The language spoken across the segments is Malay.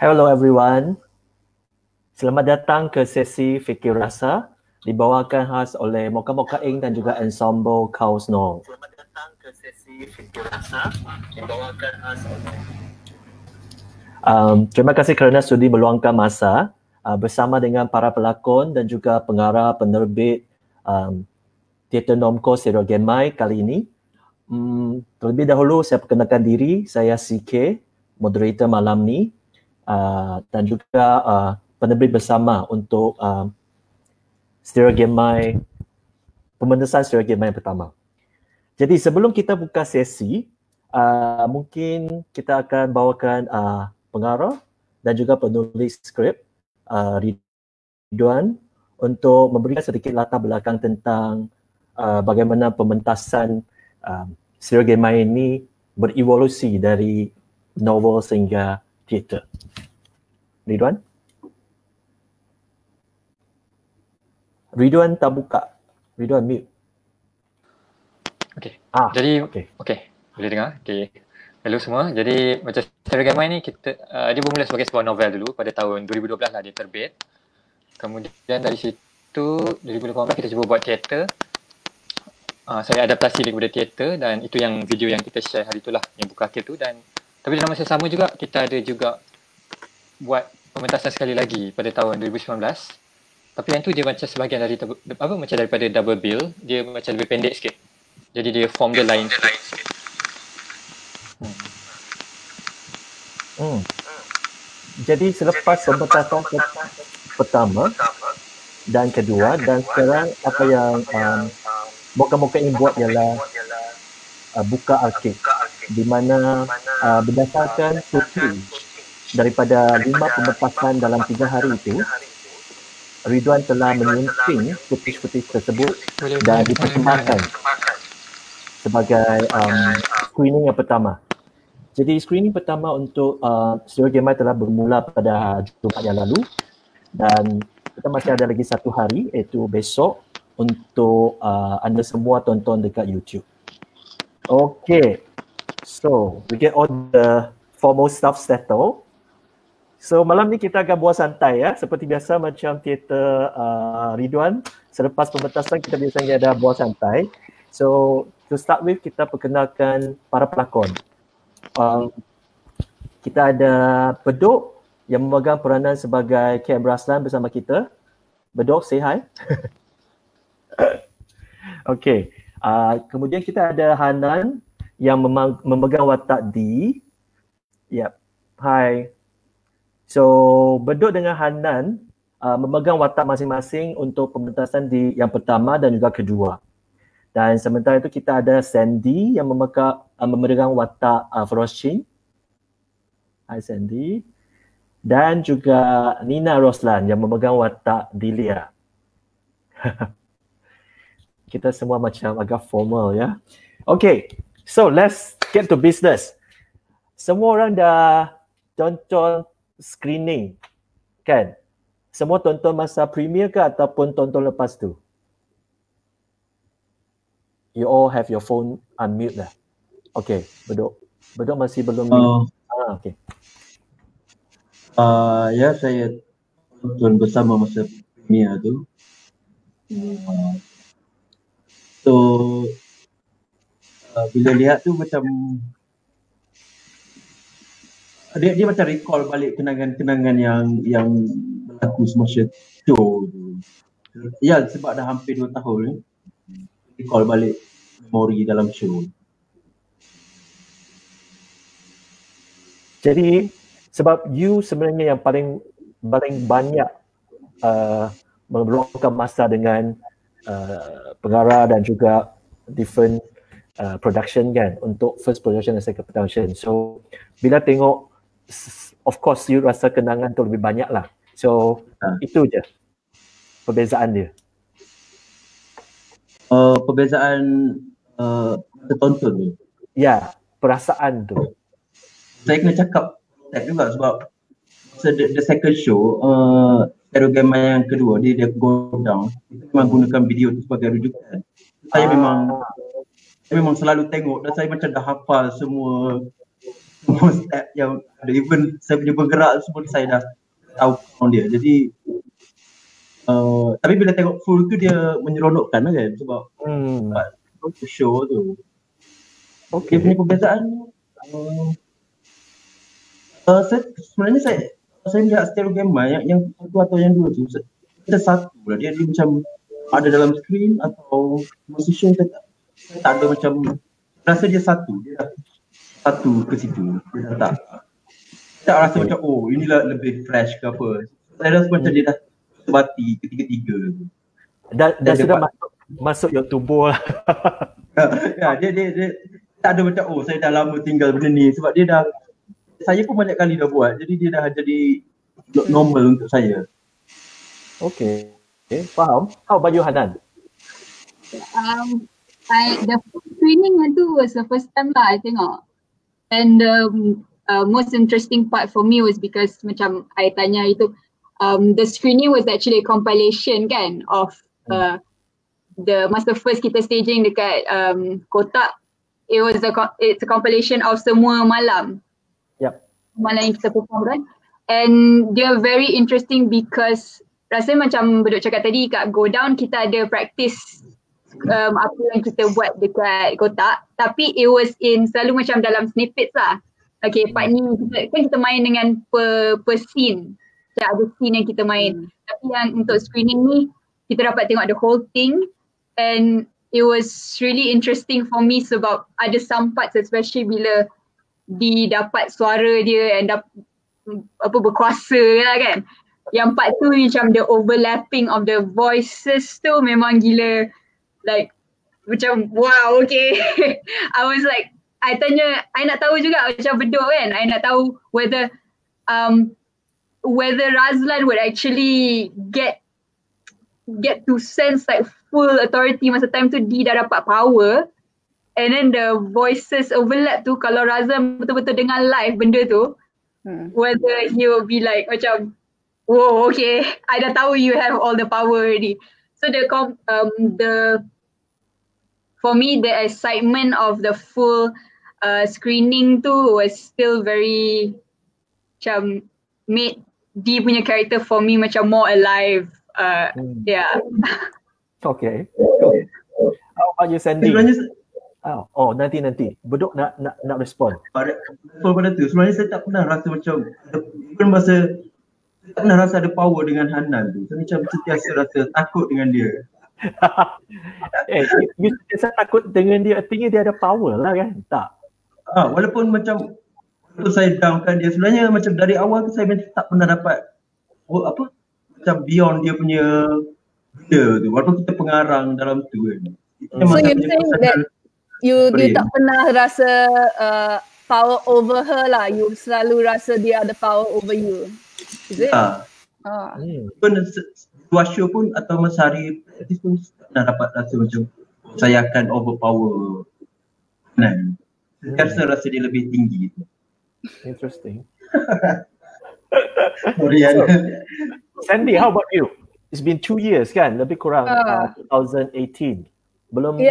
Hello everyone. Selamat datang ke sesi Fikir Rasa dibawakan khas oleh Mocha Mocha Ink dan juga Ensemble Kaos Nol. Selamat datang ke sesi Fikir Rasa dibawakan khas oleh terima kasih kerana sudi meluangkan masa bersama dengan para pelakon dan juga pengarah penerbit Teater Nomco Serial Genmai kali ini. Terlebih dahulu saya perkenalkan diri, saya CK, moderator malam ni. Dan juga penerbit bersama untuk Stereo Genmai, pementasan Stereo Genmai yang pertama. Jadi sebelum kita buka sesi, mungkin kita akan bawakan pengarah dan juga penulis skrip Ridwan untuk memberikan sedikit latar belakang tentang bagaimana pementasan Stereo Genmai ini berevolusi dari novel sehingga teater. Ridwan? Ridwan tak buka. Ridwan mute. Okey. Jadi okey. Boleh dengar? Okey. Hello semua. Jadi macam Stereo Genmai ni kita dia bermula sebagai sebuah novel dulu pada tahun 2012 lah dia terbit. Kemudian dari situ 2018 kita cuba buat teater. Saya adaptasi daripada teater dan itu yang video yang kita share hari itulah yang buka akhir tu. Dan tapi dalam masa sama juga kita ada juga buat pementasan sekali lagi pada tahun 2019. Tapi yang tu dia macam sebahagian dari macam daripada double bill, dia macam lebih pendek sikit. Jadi dia form dia lain sikit. Jadi selepas pementasan pertama dan kedua dan sekarang apa yang Mocha ini buat ialah buka arkid di mana berdasarkan footage daripada 5 pementasan dalam 3 hari itu, Ridwan telah menyunting footage-footage tersebut dan dipersembahkan sebagai screening yang pertama. Jadi screening pertama untuk Stereo Genmai telah bermula pada Jumaat yang lalu dan kita masih ada lagi 1 hari iaitu besok untuk anda semua tonton dekat YouTube. Okay, so we get all the formal stuff settled. So malam ni kita akan buat santai ya, seperti biasa macam teater Ridwan. Selepas pementasan kita biasanya ada buat santai. So to start with kita perkenalkan para pelakon. Kita ada Bedok yang memegang peranan sebagai Cam Raslan bersama kita. Bedok, say hi. Okay. Kemudian kita ada Hanan yang memegang watak D. Yep. Hi. So, Bedok dengan Hanan memegang watak masing-masing untuk pementasan di yang pertama dan juga kedua. Dan sementara itu kita ada Sandy yang memegang watak Froshin. Hi Sandy. Dan juga Nina Roslan yang memegang watak Delia. Kita semua macam agak formal ya. Okay, so let's get to business. Semua orang dah tonton screening kan? Semua tonton masa premier ke ataupun tonton lepas tu? You all have your phone unmute dah. Okay, Bedok masih belum mute. Okay. Ya, saya tonton bersama masa premier tu. So bila lihat tu macam dia macam recall balik kenangan-kenangan yang berlaku semasa show tu. Ya, sebab dah hampir 2 tahun recall balik memori dalam show. Jadi sebab you sebenarnya yang paling banyak meluangkan masa dengan pengarah dan juga different production kan, untuk first production dan second production. So bila tengok, of course you rasa kenangan tu lebih banyak lah. So itu je perbezaan dia. Perbezaan tonton tu? Ya, perasaan tu. Saya kena cakap juga sebab the second show, Stereo Genmai yang kedua, dia go down. Kita memang gunakan video tu sebagai rujukan. Saya memang selalu tengok dan saya macam dah hafal semua semua step yang ada, even saya punya bergerak semua saya dah tahu sound dia. Jadi tapi bila tengok full tu dia menyeronokkan lah kan, sebab show tu. Dia punya perbezaan sebenarnya saya melihat stereo gamer yang satu atau yang dua tu ada satu lah, dia macam ada dalam screen atau position saya tak ada, macam rasa dia satu ke situ, dia tak rasa macam inilah lebih fresh ke apa. Saya rasa macam dia dah sebati ketiga-tiga tu. Dan sudah masuk yang tubuh lah. Dia tak ada macam saya dah lama tinggal benda ni, sebab dia dah, saya pun banyak kali dah buat, jadi dia dah jadi normal untuk saya. Okay, faham. How about you, Hanan? The screening tu was the first time lah I tengok, and the most interesting part for me was because macam I tanya itu, the screening was actually a compilation kan of the masa first kita staging dekat Kotak. It's a compilation of semua malam. Yep. Malam yang kita perform kan. And they're very interesting because rasanya macam Bedok cakap tadi kat Go Down kita ada practice apa yang kita buat dekat Kotak, tapi it was in selalu macam dalam snippets lah. Okay, part ni kita main dengan per scene. Macam ada scene yang kita main. Tapi yang untuk screening ni kita dapat tengok the whole thing, and it was really interesting for me sebab ada some parts, especially bila didapat suara dia and berkuasa lah kan. Yang part tu macam the overlapping of the voices tu memang gila, like macam wow, okay. I was like, I nak tahu juga macam Bedok kan, I nak tahu whether Razlan would actually get to sense like full authority masa time tu dia dah dapat power, and then the voices overlap tu, kalau Razlan betul-betul dengar live benda tu, whether he will be like macam whoa, okay, I dah tahu you have all the power already. So for me the excitement of the full screening tu was still very macam made dia punya character for me macam more alive. Yeah. Okay. How about you, Sandy? Nanti. Bedok nak respond. Pada tu sebenarnya saya tak pernah rasa macam, even masa saya tak pernah rasa ada power dengan Hanan tu. Saya macam sentiasa rasa takut dengan dia. You sentiasa takut dengan dia, artinya dia ada power lah kan? Tak? Walaupun macam saya downkan dia, sebenarnya macam dari awal tu saya tak pernah dapat macam beyond dia punya benda tu, walaupun kita pengarang dalam tu kan. So you think that you tak pernah rasa power over her lah, you selalu rasa dia ada power over you, is it? Pun dua show pun atau masa hari praktis pun tak pernah dapat rasa macam saya akan overpower Hanan. Saya rasa dia lebih tinggi tu. Interesting. Sandy, how about you? It's been 2 years kan, lebih kurang 2018. Belum 2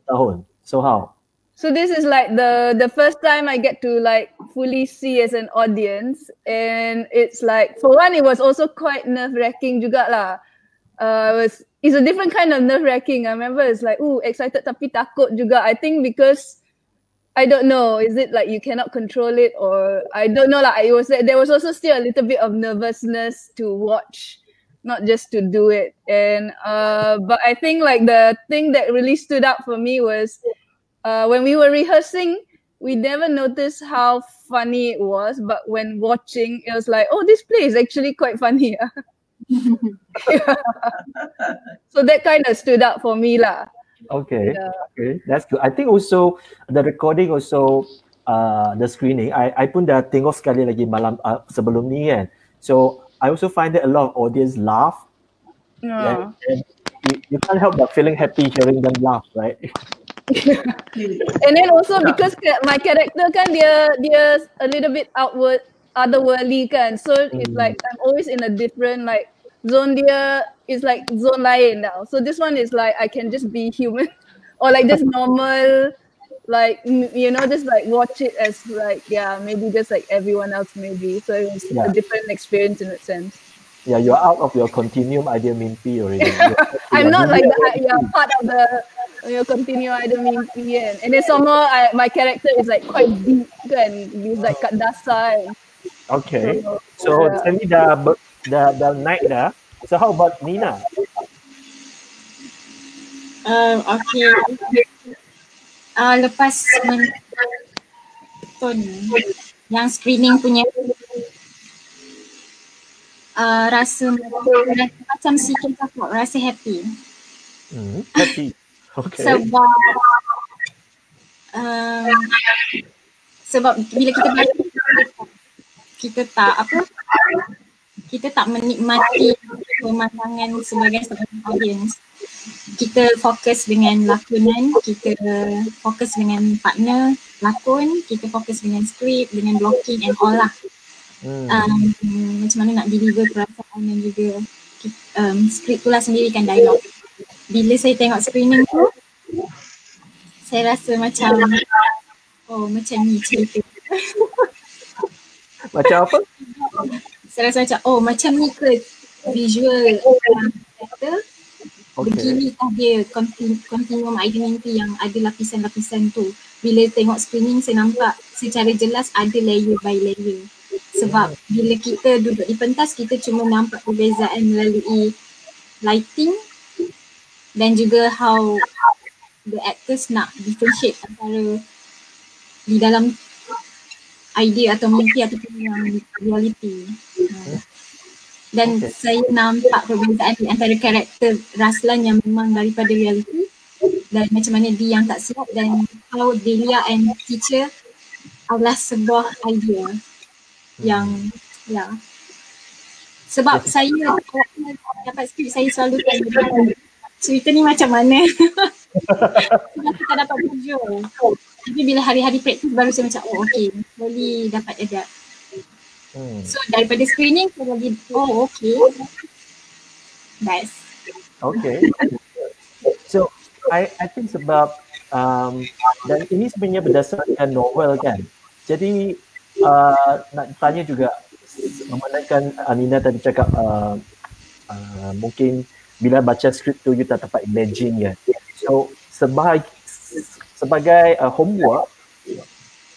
tahun. So how? So this is like the first time I get to like fully see as an audience, and it's like, for one, it was also quite nerve-wracking juga lah. It's a different kind of nerve-wracking. I remember it's like excited tapi takut juga. I think because I don't know, is it like you cannot control it, or I don't know lah. There was also still a little bit of nervousness to watch, not just to do it. And but I think like the thing that really stood out for me was when we were rehearsing, we never noticed how funny it was, but when watching, it was like, oh, this play is actually quite funny. So that kind of stood out for me lah. Okay, that's good. I think also the recording also the screening, I pun dah tengok sekali lagi malam sebelum ni kan. So I also find that a lot of audience laugh. And you can't help but feeling happy hearing them laugh, right? And then also because my character kan dia a little bit otherworldly kan, so it's like I'm always in a different like zone. Dia is like zone lain now. So this one is like I can just be human or like just normal like you know, just like watch it as like maybe just like everyone else maybe. So it was a different experience in that sense. Yeah, you're out of your continuum idea mimpi already. I'm not like part of the continue idea mimpi kan. And then somehow my character is like quite deep kan. He's like kat dasar. Okay. So Sally dah naik dah. So how about Nina? Okay. Lepas menonton yang screening punya, rasa macam sikit takut, rasa happy. Happy. Okay. Sebab bila kita baca, kita tak menikmati pemandangan sebagai seorang audience. Kita fokus dengan lakonan, kita fokus dengan partner lakon, kita fokus dengan skrip, dengan blocking and all lah. Macam mana nak deliver perasaan dan juga skrip tu lah sendiri kan, dialog. Bila saya tengok screening tu, saya rasa macam macam ni cerita. Macam apa? Saya rasa macam macam ni ke visual character. Beginikah dia continuum identity yang ada lapisan-lapisan tu. Bila tengok screening saya nampak secara jelas ada layer by layer. Sebab bila kita duduk di pentas kita cuma nampak perbezaan melalui lighting dan juga how the actors nak differentiate antara di dalam idea atau mimpi ataupun yang reality. Dan saya nampak perbezaan di antara karakter Raslan yang memang daripada reality dan macam mana dia yang tak siap, dan how Delia and teacher adalah sebuah idea yang sebab saya dapat skrip saya selalu tanya cerita ni macam mana sebab kita dapat visual, tapi bila hari-hari praktis baru saya macam okay, boleh dapat adapt. So daripada screening saya lagi okay, best. Okay. So I think sebab dan ini sebenarnya berdasarkan novel kan. Jadi nak tanya juga, memandangkan Nina tadi cakap mungkin bila baca skrip tu you tak dapat imagine kan. So sebagai homework,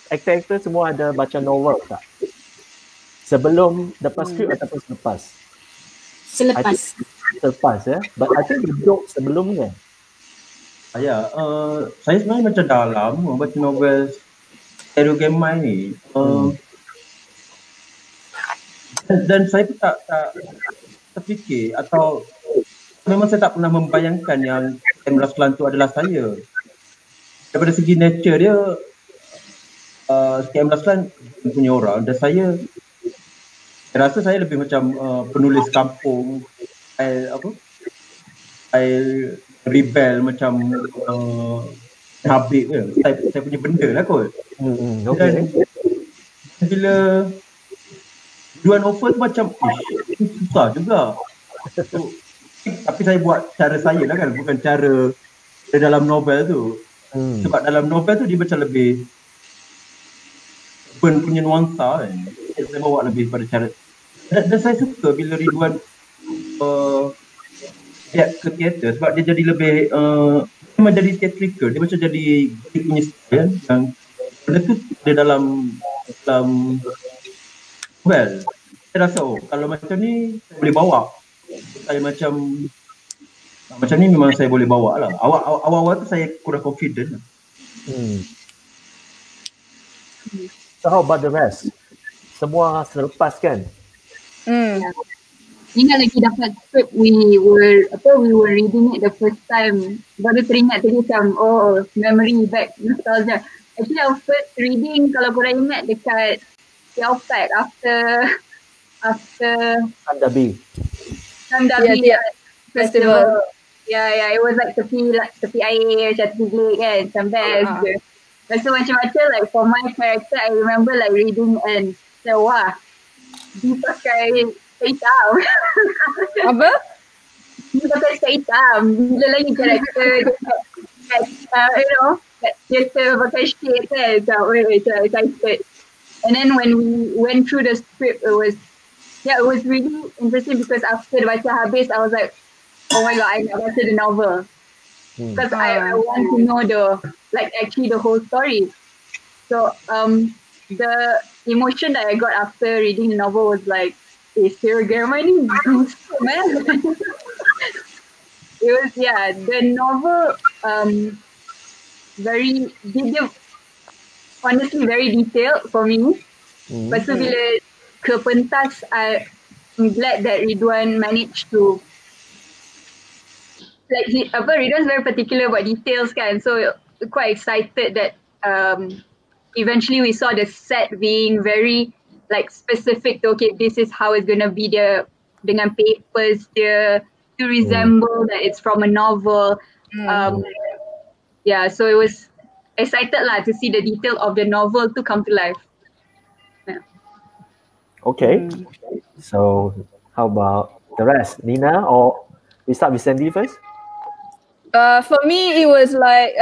aktor-aktor semua ada baca novel tak? Sebelum dapat skrip ataupun selepas? Selepas ya. But I think duduk sebelumnya. Saya sebenarnya macam dah lama baca novel Stereo Gamai ni. Dan saya pun tak terfikir atau memang saya tak pernah membayangkan yang Raslan tu adalah saya. Daripada segi nature dia, Raslan punya orang, dan saya rasa saya lebih macam penulis kampung, style rebel macam Habib ke. Saya punya benda lah kot. Dan bila duluan offer tu macam susah juga. Tapi saya buat cara saya lah kan, bukan cara dalam novel tu. Sebab dalam novel tu dia macam lebih punya nuansa kan. Saya bawa lebih pada cara. Dan saya suka bila Ridwan ke teater sebab dia jadi lebih memang jadi theatrical. Dia macam jadi dia punya style yang benda tu dia dalam saya rasa kalau macam ni saya boleh bawa. Saya macam ni memang saya boleh bawa lah. Awal-awal tu saya kurang confident lah. So how about the rest? Semua selepas kan? Ingat lagi dapat script, we were reading it the first time. Baru teringat tadi macam memory back, nostalgia. Actually our first reading kalau korang ingat dekat Tiaopat after Sandabi festival. Yeah, it was like tepi air, macam tepi bilik kan, macam best je. Lepas tu macam-macam, like for my character, I remember like reading and so wah, dia pakai hitam. Apa? Dia pakai hitam. Bila lagi karakter kat theatre pakai shade kan, macam excited. And then when we went through the script, it was really interesting because after baca habis, I was like, oh my god, I nak baca the novel. Because I want to know actually the whole story. So the emotion that I got after reading the novel was like, Sarah Germany, man. It was, the novel honestly very detailed for me. Lepas tu bila ke pentas, I'm glad that Ridwan managed to Ridwan's very particular about details kan, so quite excited that eventually we saw the set being very specific to, okay, this is how it's gonna be dia dengan papers dia to resemble that it's from a novel. So it was excited lah to see the detail of the novel to come to life. Okay. So how about the rest? Nina, or we start with Sandy first? For me, it was like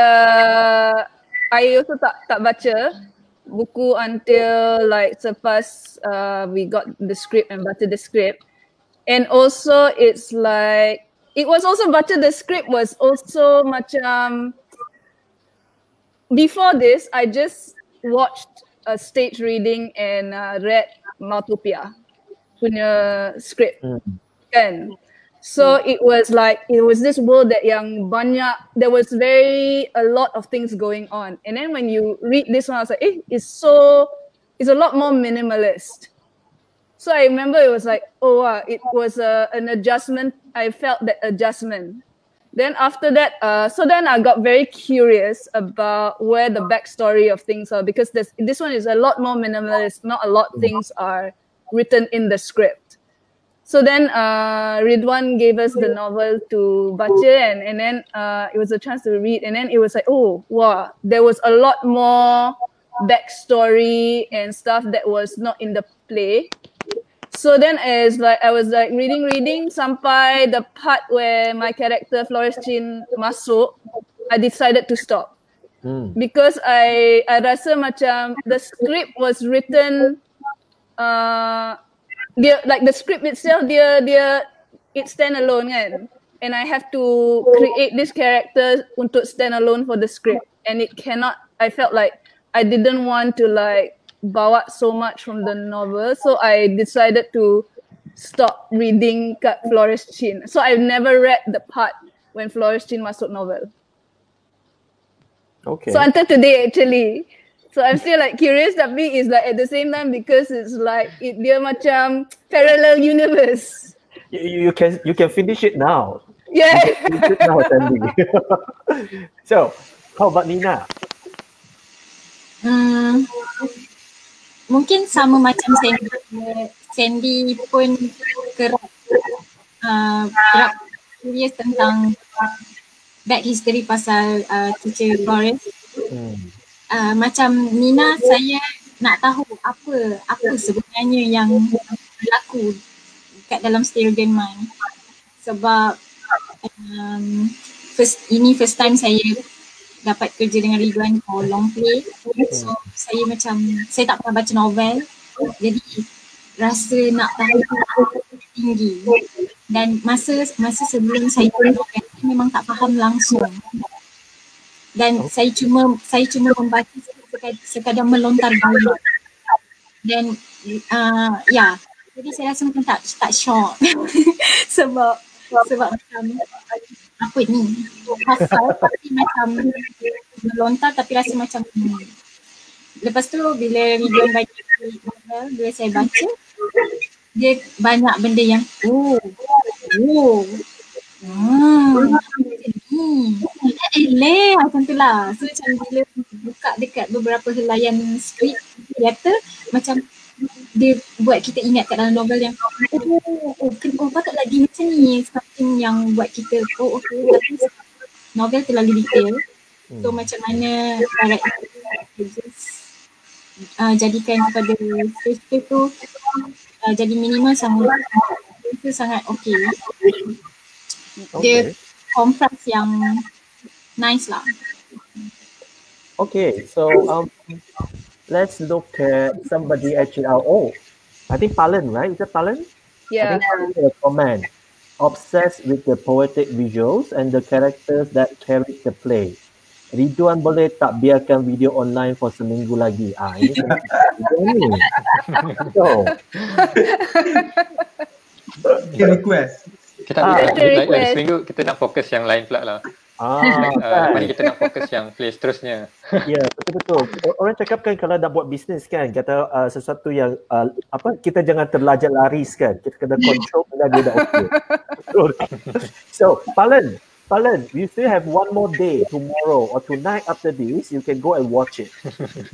I also tak baca buku until selepas we got the script and baca the script. And also it's like, it was also baca the script was also macam, before this, I just watched a stage reading and read Mautopia punya script. Kan? So it was this world that yang banyak, there was a lot of things going on. And then when you read this one, I was like, it's a lot more minimalist. So I remember it was like, oh wow, it was an adjustment. I felt that adjustment. Then after that, so then I got very curious about where the backstory of things are, because this one is a lot more minimalist. Not a lot of things are written in the script. So then Ridwan gave us the novel to baca, and then it was a chance to read, and then it was like, oh wow, there was a lot more backstory and stuff that was not in the play. So then I was reading sampai the part where my character Flores Chin masuk, I decided to stop. Because I rasa macam the script was written the script itself it's stand alone kan, and I have to create this character untuk stand alone for the script, and I felt like I didn't want to bawa so much from the novel, so I decided to stop reading kat Flores Chin. So I've never read the part when Flores Chin masuk novel. Okay. So until today actually. So I'm still curious, tapi it's at the same time, because it's dia macam parallel universe. You can finish it now. Yeah. You can finish it now, Sandy. So how about Nina? Mungkin sama macam Sandy pun kerap curious tentang back history pasal teacher Flores. Macam Nina, saya nak tahu apa sebenarnya yang berlaku kat dalam Stereo Mind. Sebab first time saya dapat kerja dengan Ridwan for long play. So saya tak pernah baca novel, jadi rasa nak tahu tinggi. Dan masa sebelum saya novel, memang tak faham langsung. Dan saya cuma membaca sekadar melontar balik. Dan jadi saya rasa macam tak shock. sebab macam apa ni, hafal tapi macam melontar, tapi rasa macam lepas tu bila Ridwan bagi novel, bila saya baca, dia banyak benda yang macam tu lah. So macam bila buka dekat beberapa helaian skrip teater, macam dia buat kita ingat kat dalam novel yang patut lagi macam ni, something yang buat kita okay, tapi novel terlalu detail. So macam mana jadikan kepada space tu jadi minimal sangat okay. Dia compress yang nice lah. Okay, so let's look at somebody actually. I think Palan, right? Is it Palan? I Yeah. think Palan made a comment. Obsessed with the poetic visuals and the characters that carry the play. Ridwan boleh tak biarkan video online for seminggu lagi? Ini ni. So, request. Kita ambil Better like request. seminggu kita nak fokus yang lain pula lah. Mari kita nak fokus yang play seterusnya. ya, betul-betul. Orang cakapkan kalau nak buat bisnes kan, kata sesuatu yang kita jangan terlajar laris kan. Kita kena control bila dia dah okey. So, Palan, you still have one more day tomorrow or tonight after this, you can go and watch it.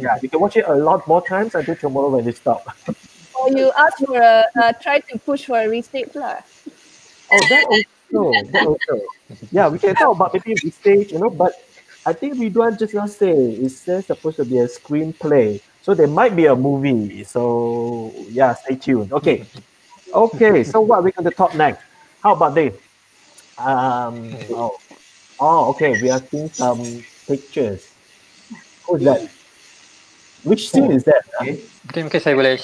Yeah, you can watch it a lot more times until tomorrow when you stop. Or you ask for try to push for a restage lah. Oh, that also. Yeah, we can talk about maybe restage, but I think we don't just not say it's supposed to be a screenplay. So there might be a movie. So yeah, stay tuned. Okay, so what are we going to talk next? How about this? Okay, we are seeing some pictures. Who's that? Which scene is that? Mungkin saya boleh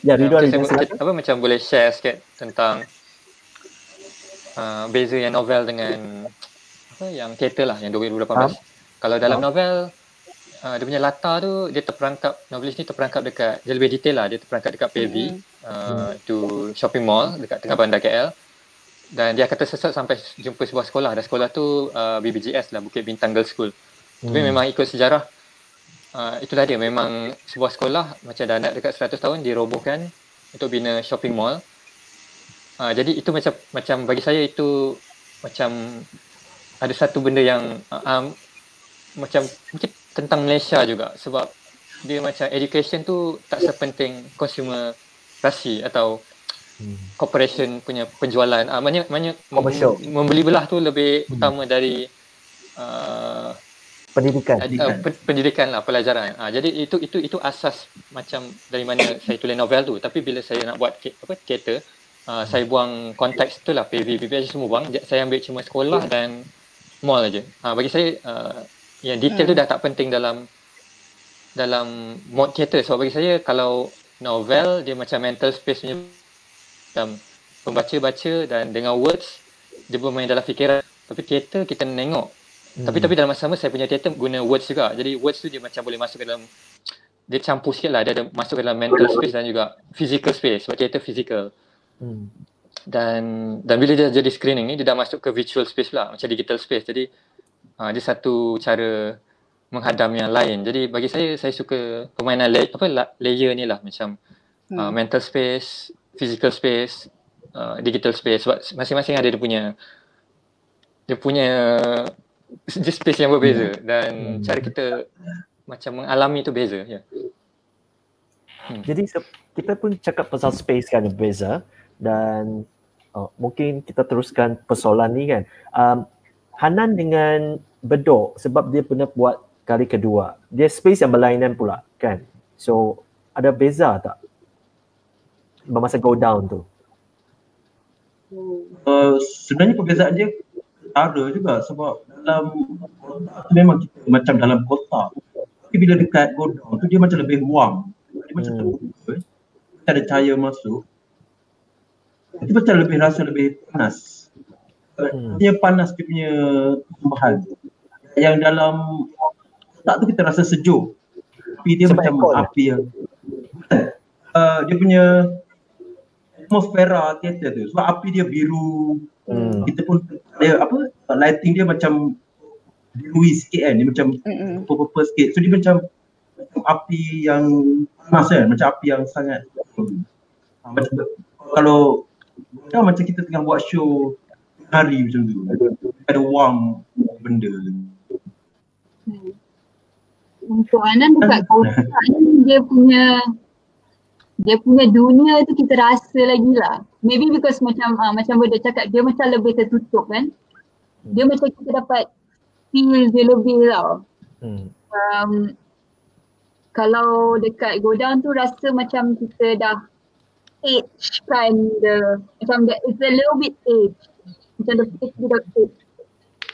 Ridwan, macam boleh share sikit tentang beza yang novel dengan yang teater lah, yang 2018. Kalau dalam novel dia punya latar tu dia terperangkap, novelis ni terperangkap dekat, dia lebih detail lah, dia terperangkap dekat PV tu shopping mall dekat tengah bandar KL, dan dia akan tersesat sampai jumpa sebuah sekolah, dan sekolah tu BBGS lah, Bukit Bintang Girls School. Tapi memang ikut sejarah, itulah dia, memang sebuah sekolah macam dah nak dekat 100 tahun dirobohkan untuk bina shopping mall. Jadi itu macam bagi saya itu macam ada satu benda yang macam mungkin tentang Malaysia juga, sebab dia macam education tu tak sepenting konsumerasi atau corporation punya penjualan. Maknanya membeli belah tu lebih utama dari pendidikan lah, pelajaran. Jadi itu asas macam dari mana saya tulis novel tu. Tapi bila saya nak buat teater, saya buang konteks tu lah, PV semua buang. Saya ambil cuma sekolah dan mall aja. Bagi saya yang detail tu dah tak penting dalam mode teater. Sebab bagi saya kalau novel dia macam mental space punya, macam pembaca-baca dan dengan words dia bermain dalam fikiran. Tapi teater kita nengok. Tapi dalam masa sama saya punya teater guna words juga. Jadi words tu dia macam boleh masuk ke dalam, dia campur sikit lah, dia ada masuk ke dalam mental space dan juga physical space. Sebab teater physical. Dan bila dia jadi screening ni, dia dah masuk ke virtual space pula, macam digital space. Jadi dia satu cara menghadam yang lain. Jadi bagi saya suka permainan layer ni lah, macam mental space, physical space, digital space. Sebab masing-masing ada dia punya space yang berbeza, dan cara kita macam mengalami tu beza. Jadi kita pun cakap pasal space kan yang berbeza, dan mungkin kita teruskan persoalan ni kan. Hanan dengan Bedok, sebab dia pernah buat kali kedua, dia space yang berlainan pula kan. So ada beza tak masa go down tu? Sebenarnya perbezaan dia ada juga, sebab dalam memang kita macam dalam kota, tapi bila dekat go down tu dia macam lebih ruang, dia macam terbuka, ada cahaya masuk. Itu macam lebih rasa lebih panas. Dia panas, dia punya tambahan. Yang dalam tak tu kita rasa sejuk. Tapi dia sebab macam api yang dia punya atmosfera teater tu. Sebab api dia biru. Kita pun dia lighting dia macam biru sikit kan. Dia macam purple sikit. So dia macam api yang panas kan. Macam api yang sangat macam kalau macam kita tengah buat show hari macam tu, ada wang benda. Untuk Anan dekat kotak ni dia punya dunia tu kita rasa lagi lah. Maybe because macam Boda cakap, dia macam lebih tertutup kan. Dia macam kita dapat feel dia lebih tau. Kalau dekat Go Down tu rasa macam kita dah age kan, macam it's a little bit age. Macam the face dia dah age.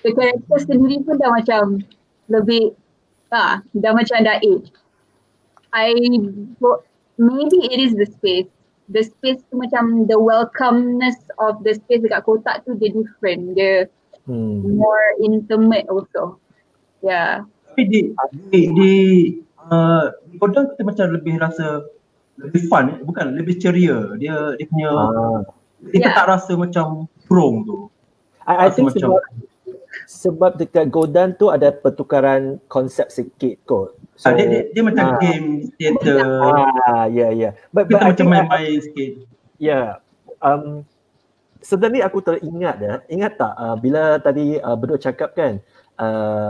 The character sendiri pun dah macam lebih dah macam dah age. Maybe it is the space. The space tu macam the welcomeness of the space dekat kotak tu dia different. Dia more intimate also. Yeah. Tapi di Godang kita macam lebih rasa lebih fun, bukan lebih ceria. Dia punya kita tak rasa macam kurung tu. I think sebab dekat Godan tu ada pertukaran konsep sikit kot. So, dia macam game theater. Yeah. But kita macam main-main sikit. Yeah. Sebenarnya aku teringat ingat tak bila tadi Bedok cakap kan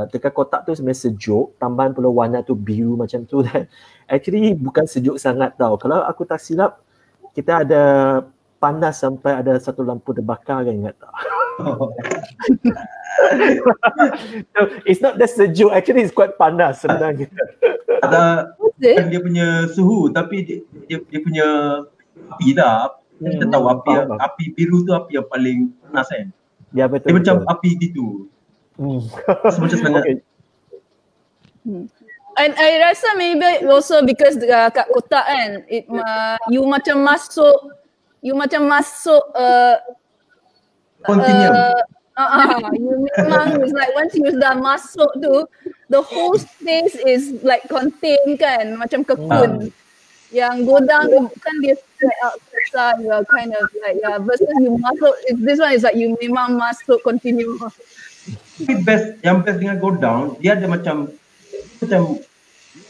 dekat kotak tu sebenarnya sejuk, tambahan pula warna tu biru macam tu kan. Actually bukan sejuk sangat tau. Kalau aku tak silap kita ada panas sampai ada satu lampu terbakar kan, ingat tak? So, it's not that sejuk, actually it's quite panas sebenarnya. Ada dia punya suhu tapi dia punya api dah. Kita tahu api biru tu api yang paling panas kan. Ya betul. Dia macam api gitu. Semacam sangat. Okay. And I rasa maybe also because kat kotak kan, you macam masuk Continuum. You memang is like once you dah masuk tu, the whole space is like contained kan, macam kebun. Yang Godang kan dia spread out besar, you are kind of like versus you masuk, this one is like you memang masuk continue. Tapi yang best dengan Godang, dia ada macam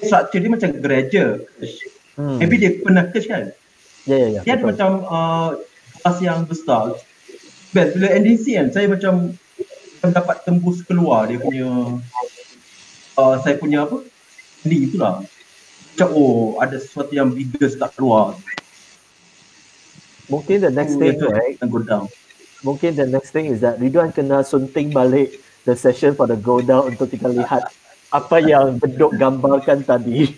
structure dia macam gereja. Maybe dia pernah kesh kan? Ya. Dia ada macam kelas yang besar. Best bila NDC kan, saya macam dapat tembus keluar dia punya saya punya apa? Ni itulah. Macam ada sesuatu yang bigger kat luar. Mungkin the next thing, right? Mungkin the next thing is that Ridwan kena sunting balik the session pada Go Down untuk kita lihat apa yang Bedok gambarkan tadi.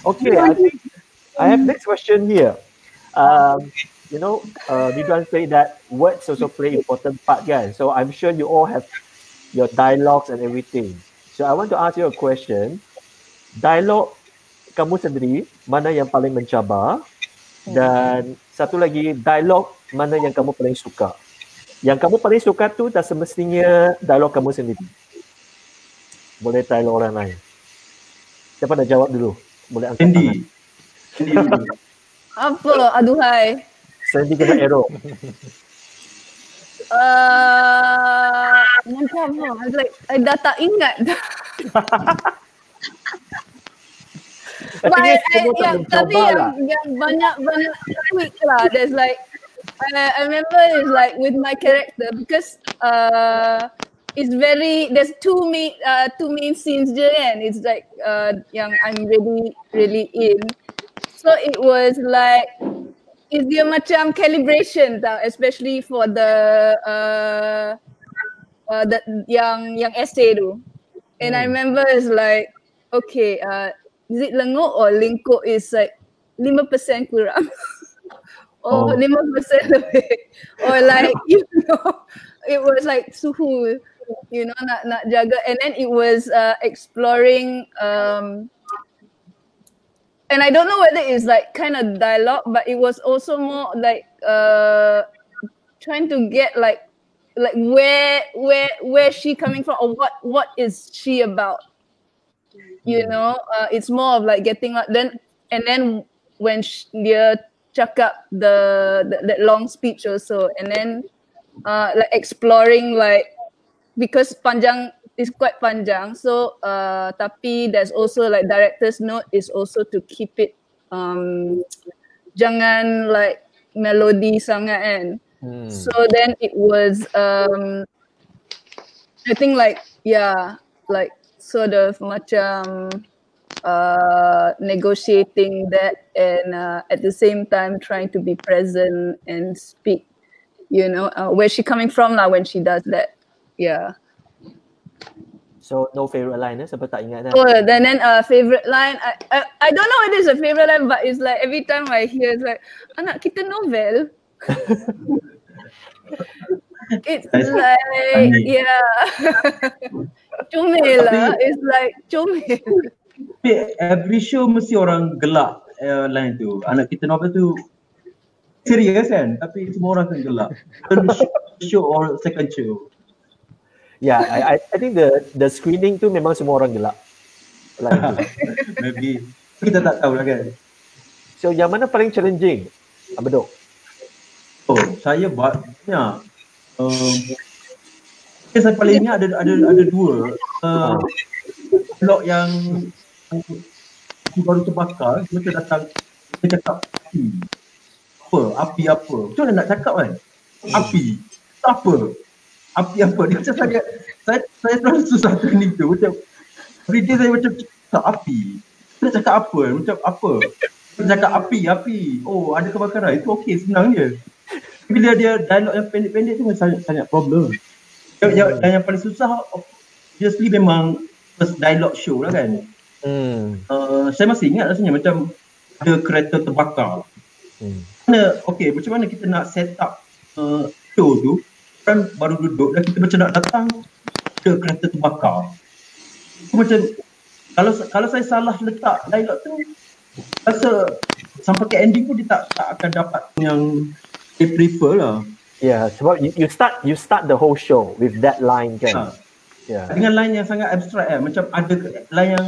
Okay, I have next question here. Ridwan say that words also play important part kan. So I'm sure you all have your dialogues and everything. So I want to ask you a question. Dialog kamu sendiri mana yang paling mencabar? Dan satu lagi, dialog mana yang kamu paling suka? Yang kamu paling suka tu tak semestinya dialog kamu sendiri. Boleh dialog orang lain. Siapa nak jawab dulu? Boleh angkat tangan. Cindy dulu. Apa? Aduhai. Cindy kena arrow. Macam I dah tak ingat. Tapi yang banyak tweak lah. There's like I remember it's like with my character because it's very there's two main scenes je kan. It's like yang I'm really in. So it was like it's dia macam calibration tau, especially for the yang essay tu. And I remember it's like okay, is it lengok or lingkuk is like 5% kurang or 5% lebih or like it was like suhu nak jaga, and then it was exploring and I don't know whether it's like kind of dialogue, but it was also more like trying to get like where she coming from or what is she about. It's more of like getting then when dia cakap that long speech also, and then like exploring like because panjang is quite panjang, so tapi there's also like director's note is also to keep it jangan like melody sangat kan. So then it was I think like sort of macam negotiating that and at the same time trying to be present and speak, where she coming from lah when she does that. Yeah. So no favorite line sebab tak ingat dah. Oh, then favorite line I don't know it is a favorite line, but it's like every time I hear it's like anak kita novel. It's like Comel lah. It's like comel. Tapi every show mesti orang gelak line tu. Anak kita novel tu serius kan, tapi semua orang kan gelak. Show or second show. Yeah, I think the screening tu memang semua orang gelak. Maybe kita tak tahu lah kan. So yang mana paling challenging? Bedok. Oh, saya banyak. Saya paling ingat ada dua. Blog yang baru terbakar, dia datang, dia cakap api apa? Macam mana nak cakap kan? Api. Apa? Api apa? Dia macam saya selalu susah training tu. Macam every day saya macam cakap api. Dia cakap apa? Macam apa? Dia cakap api. Oh, ada kebakaran. Itu okey, senang je. Bila dia dialog yang pendek-pendek tu sangat problem. Yang paling susah obviously memang first dialogue show lah kan. Saya masih ingat rasanya macam ada kereta terbakar. Macam mana kita nak set up show tu, kan baru duduk dan kita macam nak datang ada kereta terbakar. So, macam kalau saya salah letak dialog tu, rasa sampai ke ending pun dia tak akan dapat yang saya prefer lah. Yeah, sebab you start the whole show with that line kan. Yeah. Dengan line yang sangat abstrak kan, macam ada line yang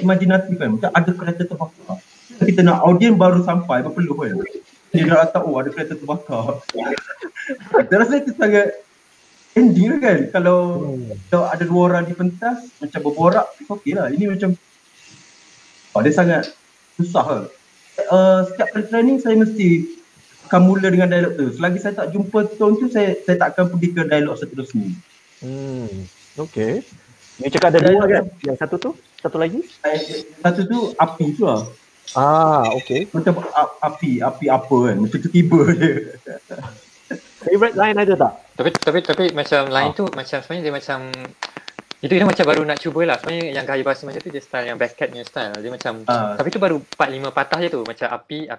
imaginatif kan, macam ada kereta terbakar. Kita nak audience baru sampai, apa perlu kan? Dia dah tahu ada kereta terbakar. Saya rasa itu sangat ending kan. Kalau ada dua orang di pentas macam berborak, okey lah. Ini macam dia sangat susah lah. Setiap kali training saya mesti akan mula dengan dialog tu. Selagi saya tak jumpa tone tu, saya tak akan pergi ke dialog seterusnya. Okay. You cakap ada dua kan? Yang satu tu? Satu lagi? Satu tu api tu lah. Okay. Macam api apa kan? Macam tiba je. Favorite line ada tak? Tapi macam line tu macam sebenarnya dia macam itu dia macam baru nak cubalah. Sebenarnya yang gaya bahasa macam tu dia style yang Beckett punya style. Dia macam tapi tu baru 4-5 patah je tu. Macam api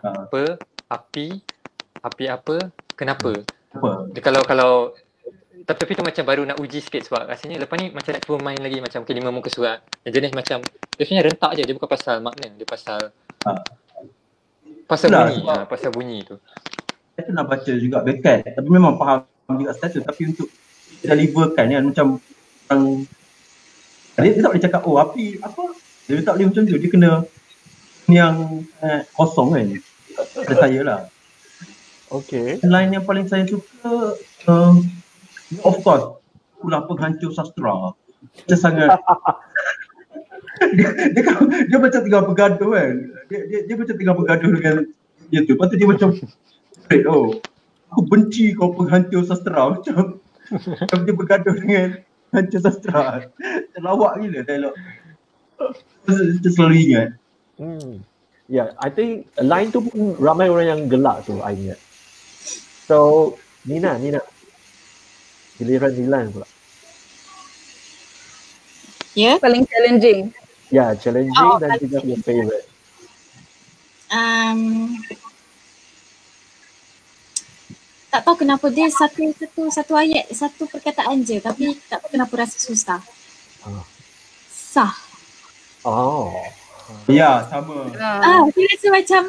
apa, kenapa? Dia kalau tapi tu macam baru nak uji sikit sebab rasanya lepas ni macam nak cuba main lagi macam 5 muka surat. Yang jenis macam dia sebenarnya rentak je, dia bukan pasal makna, dia pasal bunyi, pasal bunyi tu. Saya pernah baca juga Beckett, tapi memang faham juga style tu, tapi untuk deliverkan kan macam dia tak boleh cakap api apa, dia tak boleh macam tu, dia kena yang kosong kan. Pada saya lah. Okay. Line yang paling saya suka of course pula penghancur sastra. Dia sangat dia macam tengah bergaduh kan. Dia macam tengah bergaduh dengan dia tu. Lepas tu dia macam aku benci kau penghancur sastra. Macam dia bergaduh dengan hancur sastra. Terlawak gila dialog. Saya selalu ingat. Yeah, I think line tu pun ramai orang yang gelak tu, I ingat. So, Nina. Giliran Nilan pula. Yeah, paling challenging. Yeah, challenging dan juga your favorite. Tak tahu kenapa dia satu ayat, satu perkataan je, tapi tak tahu kenapa rasa susah. Sah. Ya, sama. Dia rasa macam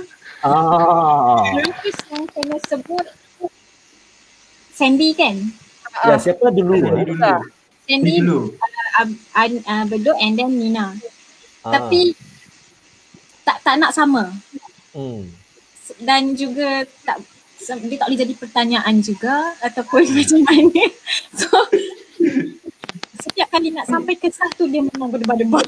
Rufus yang kena sebut Sandy kan? Ya, siapa dulu? Sandy dulu. Bedok and then Nina. Tapi tak nak sama. Dan juga dia tak boleh jadi pertanyaan juga ataupun macam mana. So setiap kali nak sampai ke satu dia memang berdebar-debar.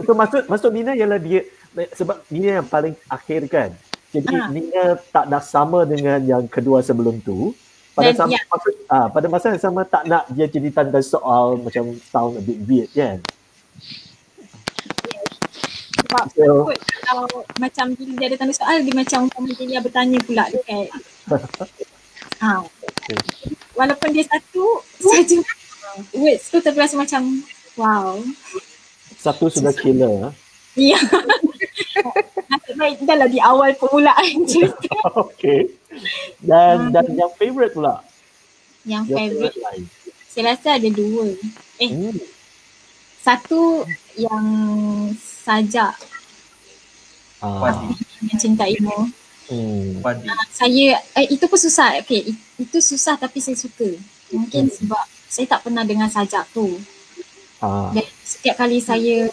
So maksud Nina ialah dia, sebab Nina yang paling akhir kan. Jadi Nina tak nak sama dengan yang kedua sebelum tu. Pada masa yang sama tak nak dia jadi tanda soal macam sound a bit weird kan. Sebab kalau macam bila dia ada tanda soal, dia macam dia bertanya pula dekat walaupun dia satu saja words tu terasa macam wow. Satu sudah killer. Ya. Nasib baik dah lah di awal permulaan cerita. Okay. Dan yang favourite pula? Yang favourite Saya rasa ada dua. Satu yang sajak mencintaimu. Saya itu pun susah. Okay, itu susah tapi saya suka. Mungkin sebab saya tak pernah dengar sajak tu. Dan setiap kali saya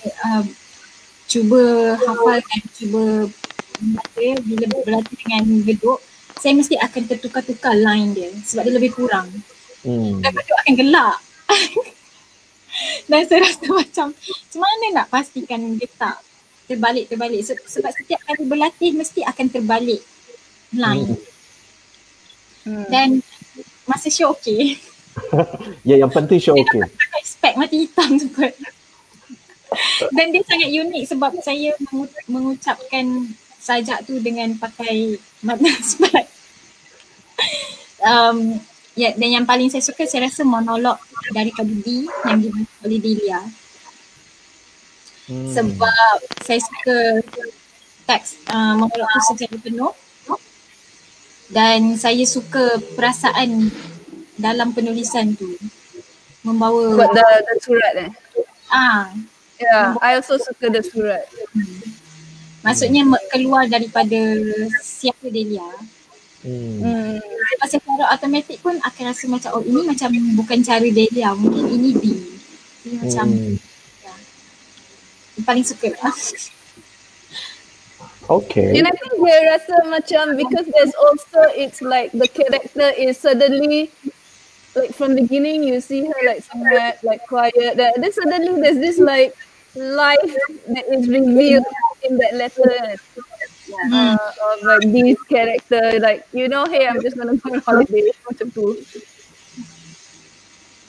cuba hafalkan, cuba baca, bila berlatih dengan geduk, saya mesti akan tertukar-tukar line dia sebab dia lebih kurang. Dan geduk akan gelak. Dan saya rasa macam mana nak pastikan dia tak terbalik. Sebab setiap kali berlatih mesti akan terbalik line. Dan masa show okey. Ya, yang penting show okey. Saya expect mati hitam tu kot. Dan dia sangat unik sebab saya mengucapkan sajak tu dengan pakai mata sepat. Dan yang paling saya suka, saya rasa monolog daripada D yang dibuat oleh Delia. Sebab saya suka teks monolog tu secara penuh. Dan saya suka perasaan dalam penulisan tu. Membawa Buat the surat Yeah, I also suka the surat. Maksudnya keluar daripada siapa Delia. Lepas secara automatik pun akan rasa macam ini macam bukan cara Delia, mungkin ini D. Jadi macam paling suka lah. Okay. And I think dia rasa macam because there's also it's like the character is suddenly like from beginning you see her like somewhat like quiet, then suddenly there's this like life that is revealed in that letter of like this character, like hey, I'm just gonna go on holiday macam tu.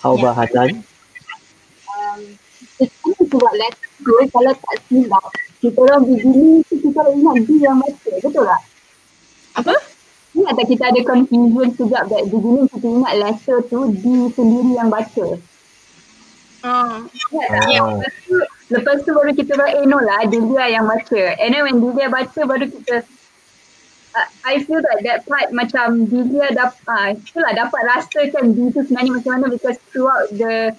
How about Hasan? Sebab letter kalau tak silap kita orang begini kita ingat dia yang baca, betul tak? Apa? Ingat tak kita ada confusion sekejap that begini kita ingat letter tu dia sendiri yang baca. Lepas tu baru kita buat no lah Delia yang baca. And then when Delia baca baru kita I feel that part macam Delia dapat rasakan D tu sebenarnya macam mana, because throughout the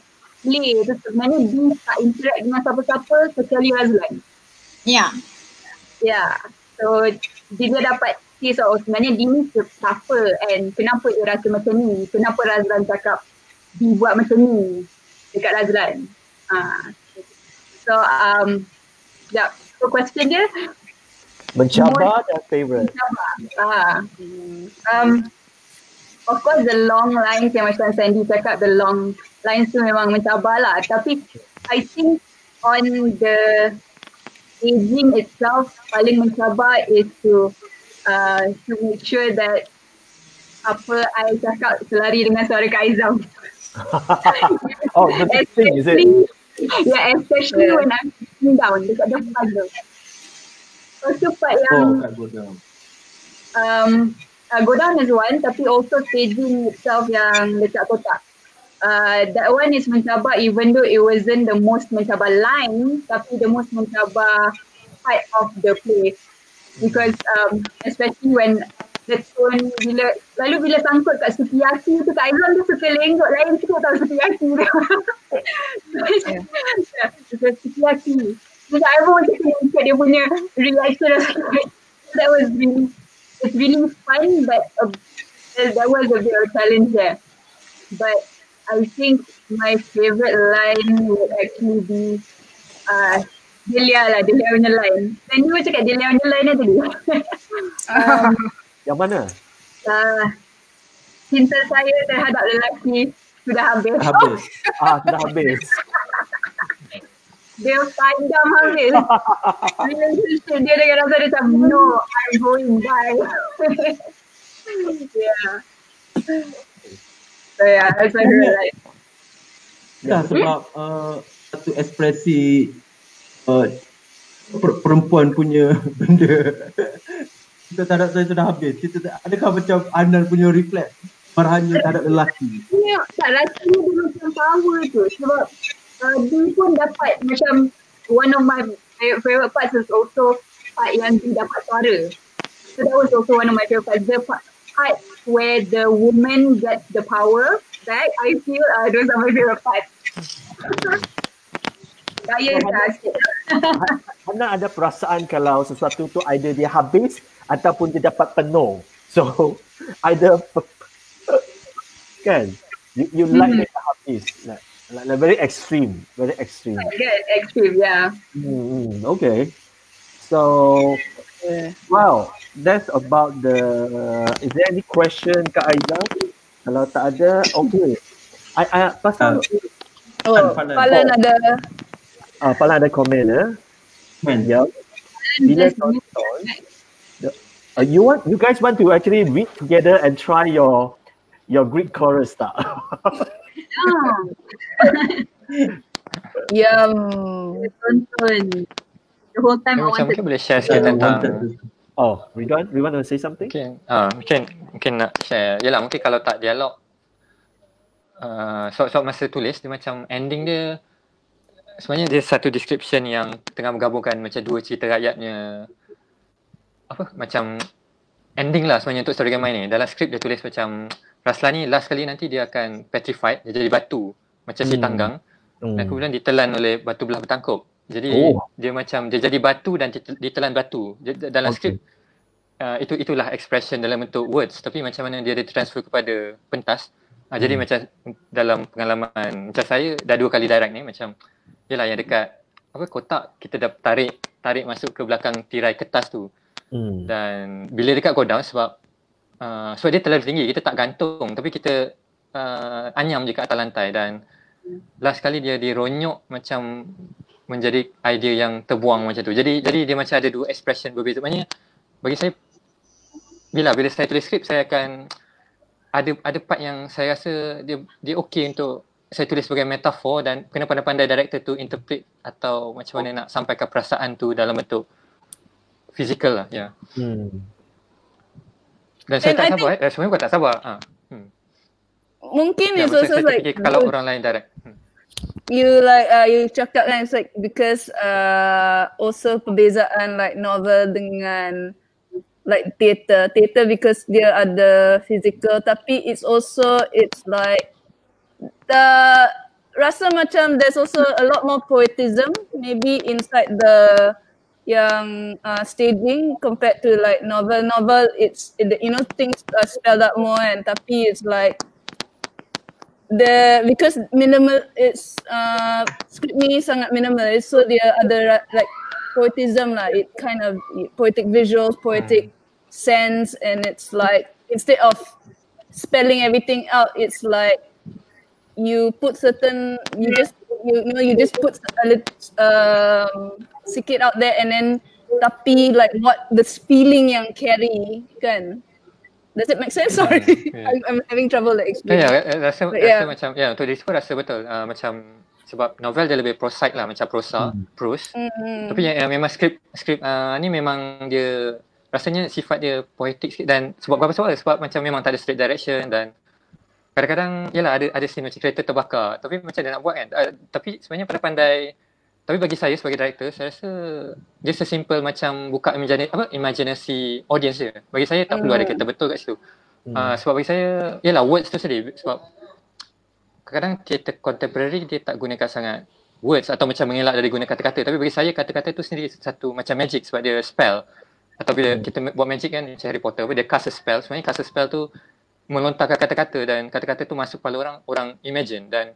play tu sebenarnya D tak interact dengan siapa-siapa kecuali Razlan. So Delia dapat see sebenarnya D ni siapa and kenapa dia rasa macam ni, kenapa Razlan cakap D buat macam ni dekat Razlan. So question dia mencabar dan favourite. Of course the long lines yang macam Sandy cakap, the long lines tu memang mencabar lah, tapi I think on the aging itself paling mencabar is to make sure that apa I cakap selari dengan suara Kak Aizam. The thing is it? Yeah, especially when I'm sitting down dekat depan tu. Also part yang go down is one, tapi also staging itself yang dekat kotak. That one is mencabar even though it wasn't the most mencabar line, tapi the most mencabar part of the play. Because especially when the tone bila sangkut kat sukiyaki tu, Kak Aizam tu suka lenggok lain sikit tau sukiyaki tu. Sukiyaki. Terus I pun macam ikut dia punya reaction. That was really fun, but that was a bit of a challenge there. But I think my favourite line would actually be Delia punya line. Dan dia cakap Delia punya line tadi. Yang mana? Cinta saya terhadap lelaki sudah habis. Sudah habis. Dia panjang habis. Relationship dia dengan rasa dia macam no, I'm going by. That's my favorite line. Sebab satu ekspresi perempuan punya benda. Kita terhadap saya sudah habis. Adakah macam Anand punya reflect marahnya terhadap lelaki? Tak, rasanya dia macam power tu. Sebab dia pun dapat macam one of my favorite parts is also part yang dia dapat suara. So that was also one of my favorite parts. The part where the woman gets the power aspect, I feel those are my favorite parts. Gaya sikit. Hana ada perasaan kalau sesuatu tu either dia habis ataupun dia dapat penuh. So either kan you like it habis, like very extreme. Yes, extreme, yeah. Okay. So wow, that's about the. Is there any question Kak Aiza? Kalau tak ada, okay. Pasal Falan ada. Falan ada komen ya. Bila tonton, you guys want to actually read together and try your Greek chorus tak? Tonton. The whole time I wanted. Mungkin boleh share sikit tentang. Ridwan want to say something? Mungkin nak share. Yalah, mungkin kalau tak dialog, so masa tulis dia macam ending dia sebenarnya dia satu description yang tengah menggabungkan macam dua cerita rakyatnya, macam ending lah sebenarnya untuk story Gamai ni. Dalam skrip dia tulis macam Raslan ni last kali nanti dia akan petrified, dia jadi batu macam si tanggang, dan kemudian ditelan oleh batu belah bertangkup. Jadi dia macam dia jadi batu dan ditelan batu. Dalam skrip itulah expression dalam bentuk words, tapi macam mana dia transfer kepada pentas. Jadi macam dalam pengalaman macam saya dah 2 kali direct ni, macam yalah yang dekat kotak kita dah tarik masuk ke belakang tirai kertas tu. Dan bila dekat go down sebab dia terlalu tinggi, kita tak gantung tapi kita anyam je kat atas lantai, dan last kali dia dironyok macam menjadi idea yang terbuang macam tu. Jadi dia macam ada 2 expression berbeza. Maknanya bagi saya bila saya tulis skrip, saya akan ada part yang saya rasa dia okey untuk saya tulis sebagai metafor, dan kena pandai-pandai director tu interpret atau macam mana nak sampaikan perasaan tu dalam bentuk fizikal lah. Dan saya tak sabar. Sebenarnya bukan tak sabar. Mungkin it's also like kalau orang lain direct. You cakap kan, it's like because also perbezaan like novel dengan like theatre because dia ada physical, tapi it's like rasa macam there's also a lot more poetism maybe inside the yang staging compared to like novel. It's things are spelled out more, and tapi it's like because minimal, it's script ni sangat minimal, so dia ada like poetism lah. It kind of poetic visuals, poetic sense, and it's like instead of spelling everything out, it's like you put certain, you just put a little sikit out there, and then tapi like what the feeling yang carry kan. Does it make sense? Sorry, I'm having trouble like explaining. Rasa macam untuk diri pun rasa betul. Macam sebab novel dia lebih prosaic lah, macam prose. Tapi yang memang skrip ni memang dia rasanya sifat dia poetik sikit, dan sebab beberapa soal sebab macam memang tak ada straight direction, dan kadang-kadang yalah ada scene macam kereta terbakar, tapi macam dia nak buat kan. Tapi sebenarnya pandai. Tapi bagi saya sebagai director, saya rasa dia sesimpel macam buka imaginasi audience dia. Bagi saya tak perlu ada kata betul kat situ. Sebab bagi saya, yalah words tu sedih. Sebab kadang-kadang teater contemporary dia tak gunakan sangat words atau macam mengelak dari guna kata-kata. Tapi bagi saya kata-kata tu sendiri satu macam magic sebab dia spell. Atau bila kita buat magic kan macam Harry Potter, dia cast a spell. Sebenarnya cast a spell tu melontarkan kata-kata, dan kata-kata tu masuk kepala orang imagine, dan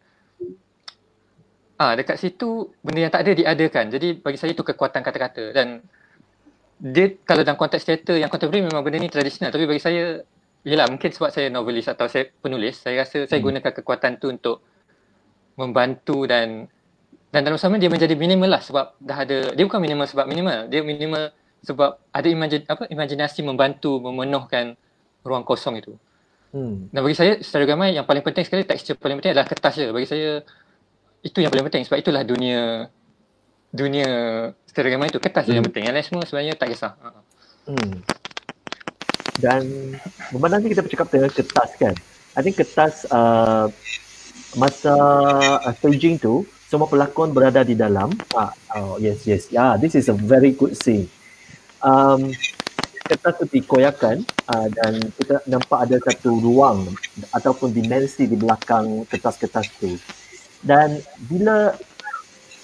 dekat situ benda yang tak ada diadakan. Jadi bagi saya itu kekuatan kata-kata, dan dia kalau dalam konteks teater yang contemporary memang benda ni tradisional, tapi bagi saya yalah mungkin sebab saya novelis atau saya penulis, saya rasa saya gunakan kekuatan tu untuk membantu, dan dalam sama dia menjadi minimal lah sebab dah ada, dia bukan minimal sebab minimal, dia minimal sebab ada imajinasi membantu memenuhkan ruang kosong itu. Dan bagi saya secara Gamai yang paling penting sekali, tekstur paling penting adalah kertas je. Bagi saya itu yang paling penting, sebab itulah dunia secara Gamai itu, kertas je yang penting. Yang lain semua sebenarnya tak kisah. Dan memandangkan kita bercakap tentang kertas kan, I think kertas masa staging tu semua pelakon berada di dalam. Yes. This is a very good scene. kertas tu dikoyakkan dan kita nampak ada satu ruang ataupun dimensi di belakang kertas-kertas tu. Dan bila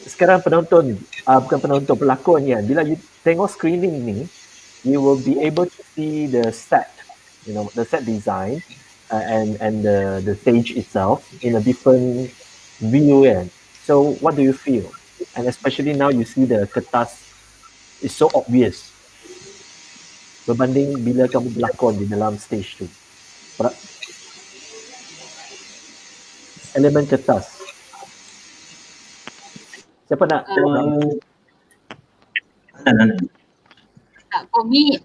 sekarang penonton, bukan penonton, pelakon ya, bila you tengok screening ni, you will be able to see the set, the set design and the stage itself in a different view kan. So what do you feel? And especially now you see the kertas is so obvious berbanding bila kamu berlakon di dalam stage tu. Elemen kertas. Siapa nak? For me,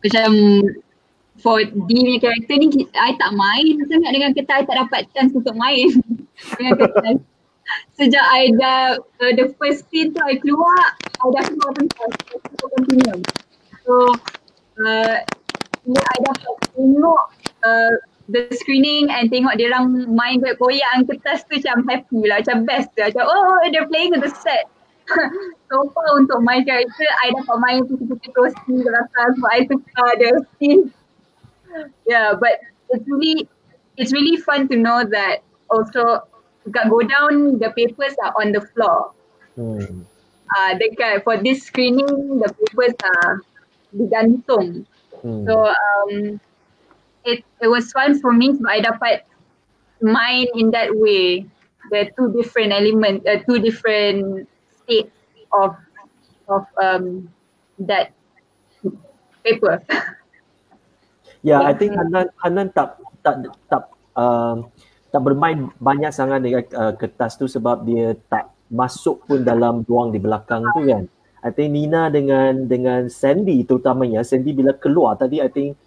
macam for D punya karakter ni, I tak main sangat dengan kertas. I tak dapat chance untuk main dengan kertas. Sejak I dah, the first scene tu I keluar, I dah keluar pentas. I continue. So, bila I dapat tengok the screening and tengok dia orang main koyak ang kertas tu macam happy lah, macam best lah. Macam, oh, they're playing on the set. So far untuk my character, I dapat main putih-putih toasty ke belakang, so I suka the scene. Yeah, but it's really fun to know that also kat Go Down, the papers are on the floor. Dekat for this screening, the papers are digantung. So it was fun for me sebab I dapat main in that way. The two different elements, two different states of that paper. Yeah, I think Hanan tak bermain banyak sangat dengan kertas tu sebab dia tak masuk pun dalam ruang di belakang tu kan. I think Nina dengan Sandy terutamanya, Sandy bila keluar tadi I think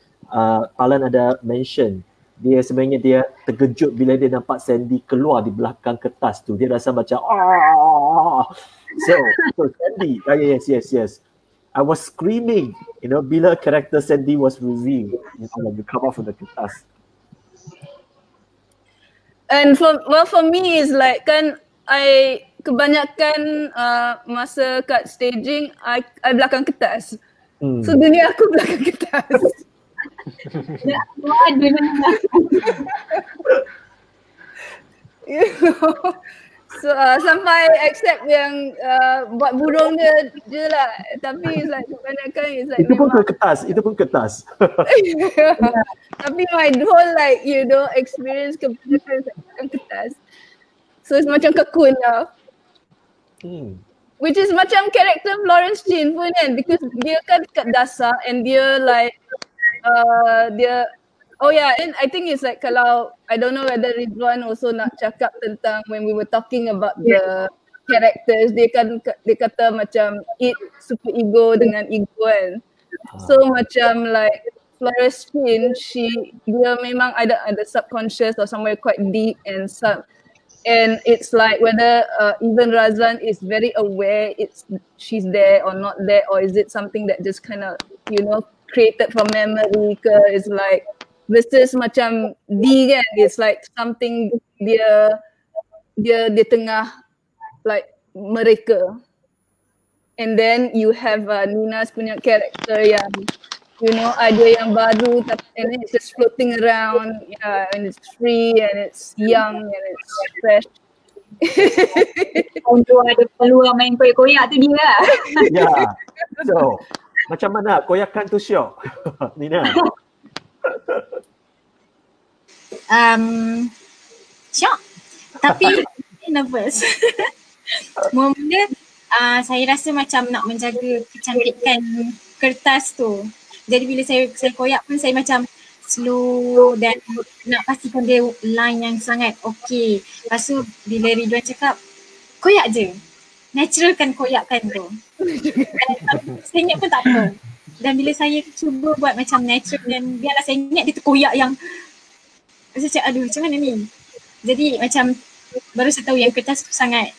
Alan ada mention dia sebenarnya dia terkejut bila dia nampak Sandy keluar di belakang kertas tu. Dia rasa macam so Sandy, yes. I was screaming, bila character Sandy was revealed, you come off of the kertas. And for me is like kan I kebanyakan masa kat staging I belakang kertas. So dunia aku belakang kertas. You know, so sampai accept yang buat burung dia je lah. Tapi it's like kebanyakan it's like itu pun kertas. Tapi my whole like experience kebanyakan kertas. So it's macam kekun lah. Which is macam karakter Florence Jean pun kan, because dia kan kat dasar and dia like and I think it's like kalau I don't know whether Ridwan also nak cakap tentang when we were talking about the characters, dia kata macam it super ego dengan ego kan. So macam like Florence Jean, dia memang ada subconscious or somewhere quite deep and it's like whether even Razan is very aware she's there or not there, or is it something that just kind of created from memory ke, is like versus macam D kan, it's like something dia tengah like mereka. And then you have Nina's punya character yang ada yang baru and it's just floating around, and it's free and it's young and it's fresh. Untuk ada peluang main koyak-koyak tu dia lah. Yeah. So, macam mana koyakan tu syok? Nina? Syok. Tapi nervous. Mula-mula saya rasa macam nak menjaga kecantikan kertas tu. Jadi bila saya koyak pun saya macam slow dan nak pastikan dia line yang sangat okey. Lepas tu bila Ridwan cakap, koyak je. Naturalkan koyakkan tu. Saya ingat pun tak apa. Dan bila saya cuba buat macam natural dan biarlah saya ingat dia terkoyak yang saya cakap aduh macam mana ni. Jadi macam baru saya tahu yang kertas tu sangat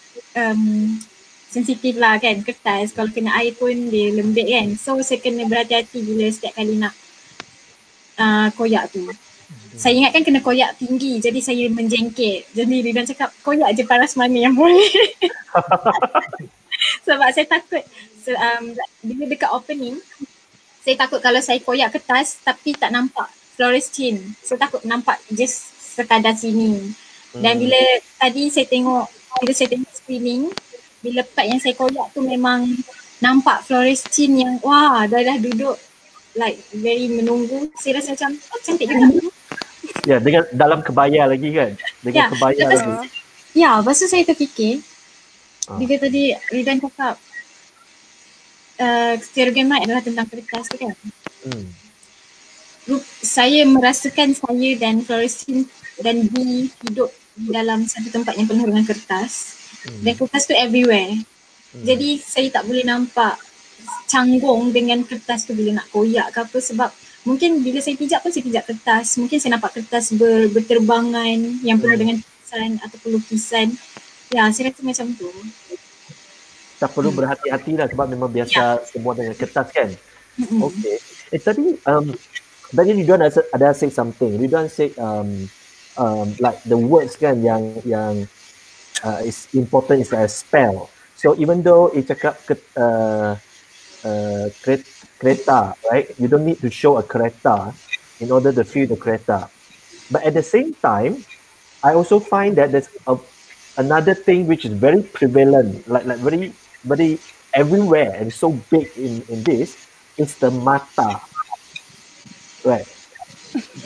sensitif lah kan, kertas kalau kena air pun dia lembik kan. So saya kena berhati-hati bila setiap kali nak koyak tu. Saya ingatkan kena koyak tinggi, jadi saya menjengkit. Jadi Ridwan cakap koyak je paras mana yang boleh. Sebab saya takut bila dekat opening Saya takut kalau saya koyak kertas tapi tak nampak fluorescein. Saya takut nampak just sekadar sini. Dan bila tadi saya tengok screening, bila part yang saya koyak tu memang nampak fluorescein yang wah dah duduk like very menunggu. Saya rasa macam cantik juga. Ya, dengan dalam kebaya lagi kan? Dengan kebaya lagi. Ya, lepas tu saya terfikir bila tadi Ridan cakap stereogamite adalah tentang kertas tu kan. Saya merasakan saya dan fluorescein dan B hidup di dalam satu tempat yang penuh dengan kertas. Dan kertas tu everywhere. Jadi saya tak boleh nampak canggung dengan kertas tu bila nak koyak ke apa, sebab mungkin bila saya pijak pun saya pijak kertas. Mungkin saya nampak kertas berterbangan yang penuh dengan tulisan atau lukisan. Ya, saya rasa macam tu. Tak perlu berhati-hati lah sebab memang biasa semua dengan kertas kan. Okay. Tadi Ridwan ada say something. Ridwan say like the words kan yang is important is a spell. So even though it cakap kereta, right? You don't need to show a kereta in order to feel the kereta. But at the same time, I also find that there's another thing which is very prevalent, like very everywhere and so big in this is the mata. Right.